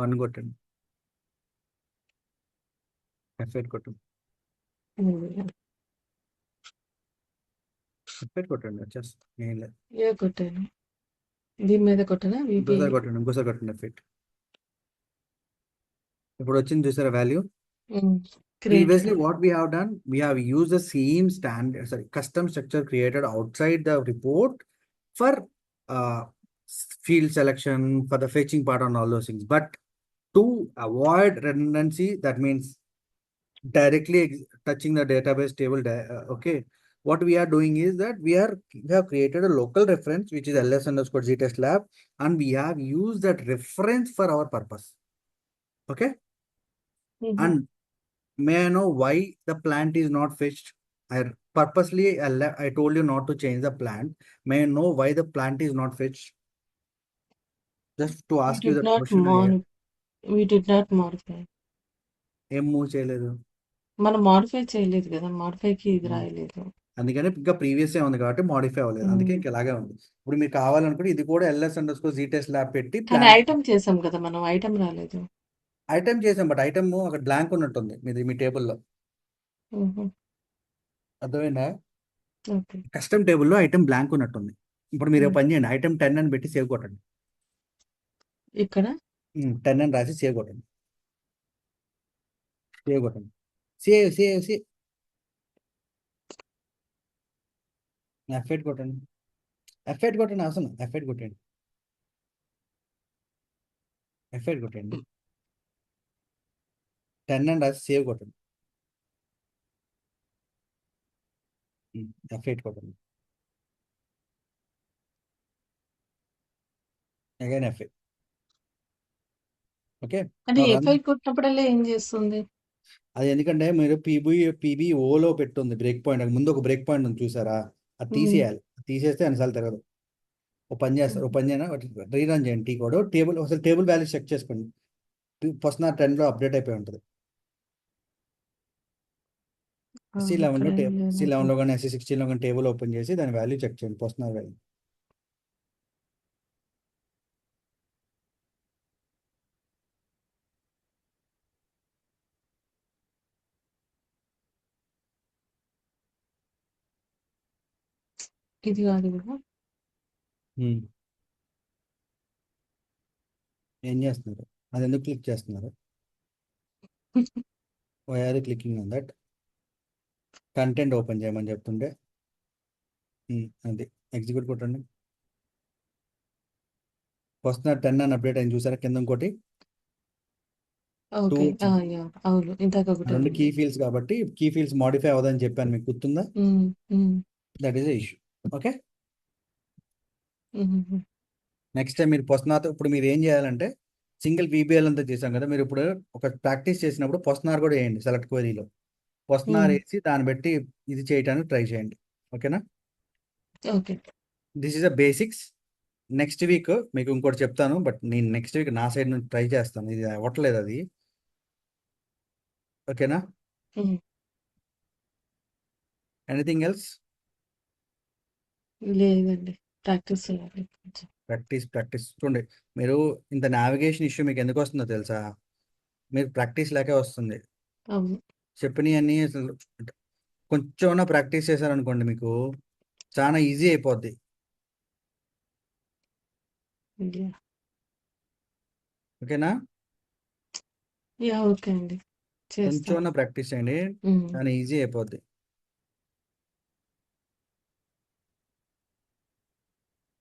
1 కొట్టండి. ఎఫ్ఐట్ కొట్టండి. F8 కొట్టండి వచ్చేస్తుంది. ఏం లేదు. ఏ కొట్టాను దీని మీద కొట్టనా ఇంకోసారి VPN? కొట్టండి, ఇంకోసారి కొట్టండి F8. ఇప్పుడు వచ్చింది చూసారా value? Created. Previously, what we have done, we have used the same standard, sorry, custom structure created outside the report for field selection, for the fetching part and all those things. But to avoid redundancy, that means directly touching the database table, okay. What we are doing is that we have created a local reference, which is ls_ztest lab, and we have used that reference for our purpose. Okay. And may I know why the plant is not fetched? I purposely I told you not to change the plant. May I know why the plant is not fetched? Just to We ask you did that not question. we did not modify. ఏం move చేయలేదు. మనం modify చేయలేదు కదా, మాడిఫైకి ఇది రాయలేదు. అందుకని ఇంకా previous ఉంది కాబట్టి మాడిఫై అవ్వలేదు. అందుకే ఇంకా ఇలాగే ఉంది. ఇప్పుడు మీకు కావాలనుకుంటే ఇది కూడా ls_ztest lab పెట్టి కానీ ఐటమ్ చేసాం కదా మనం, ఐటమ్ రాలేదు. ఐటమ్ చేసాం, బట్ ఐటమ్ అక్కడ బ్లాంక్ ఉన్నట్టుంది మీ టేబుల్లో. అర్థమైందా? ఓకే. కస్టమ్ టేబుల్లో ఐటమ్ బ్లాంక్ ఉన్నట్టుంది. ఇప్పుడు మీరు పని చేయండి, ఐటమ్ 10 అని పెట్టి సేవ్ కొట్టండి. ఇక్కడ 10 అని రాసి సేవ్ కొట్టండి. సేవ్ కొట్టండి. సేవ్ సేవ్ సేవ్ F8 కొట్టండి. F8 కొట్టండి, అవసరం F8 కొట్టండి. F8 కొట్టండి. 10 అని రాసి సేవ్ కొట్టండి. F8 కొట్టండి. Again F8. ఓకే. అంటే F8 కొట్టినప్పుడల్లా ఏం చేస్తుంది? అది ఎందుకంటే మీరు PBOలో పెట్టుంది బ్రేక్ పాయింట్. ముందు ఒక బ్రేక్ పాయింట్ ఉంది చూసారా, అది తీసేయాలి. తీసేస్తే అన్నిసార్లు తిరగదు. ఓ పని చేస్తారు, ఓ పని చేయనా రీరన్ చేయండి. టీ కోడ్ టేబుల్ అసలు టేబుల్ వాల్యూస్ చెక్ చేసుకోండి. పర్సనల్ 10లో అప్డేట్ అయిపోయి ఉంటుంది. C11లో కానీ SC16లో కానీ టేబుల్ ఓపెన్ చేసి దాని వాల్యూ చెక్ చేయండి, పర్సనల్ వాల్యూ. ఇది కాదు కదా. ఏం చేస్తున్నారు? అది ఎందుకు క్లిక్ చేస్తున్నారు? Why are clicking on that? Content open చేయమని చెప్తుంటే అది ఎగ్జిక్యూట్ కొట్టండి. పర్సనల్ 10 అని అప్డేట్ అయింది చూసారా కింద ఇంకోటి. ఓకే. అవును, ఇందాక ఒకటి రెండు కీ ఫీల్డ్స్ కాబట్టి కీ ఫీల్డ్స్ మాడిఫై అవ్వదని చెప్పాను, మీకు గుర్తుందా? That is the issue. Okay. Next time మీరు పొస్నార్, ఇప్పుడు మీరు ఏం చేయాలంటే సింగిల్ VBL అంతా చేశాం కదా, మీరు ఇప్పుడు ఒక ప్రాక్టీస్ చేసినప్పుడు పొస్నార్ కూడా వేయండి. సెలెక్ట్ క్వరీలో పొస్నార్ వేసి దాన్ని బట్టి ఇది చేయడానికి ట్రై చేయండి. ఓకేనా? Okay. This is a basics. Next week మీకు ఇంకోటి చెప్తాను, బట్ నేను నెక్స్ట్ వీక్ నా సైడ్ నుంచి ట్రై చేస్తాను. ఇది అవ్వట్లేదు అది. ఓకేనా? Anything else? లేదండి, ప్రాక్టీస్ చేయాలి. ప్రాక్టీస్ చూడండి. మీరు ఇంత నావిగేషన్ ఇష్యూ మీకు ఎందుకు వస్తుందో తెలుసా? మీరు ప్రాక్టీస్ లేకే వస్తుంది. అవును. చెప్పినవన్నీ అసలు కొంచెం ప్రాక్టీస్ చేశారనుకోండి మీకు చాలా ఈజీ అయిపోద్ది. ఓకేనా? ఓకే అండి, కొంచెం ప్రాక్టీస్ చేయండి, చాలా ఈజీ అయిపోద్ది.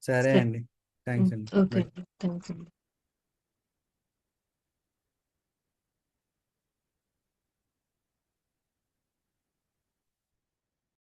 సరే అండి, థ్యాంక్స్ అండి. ఓకే అండి, థ్యాంక్స్ అండి.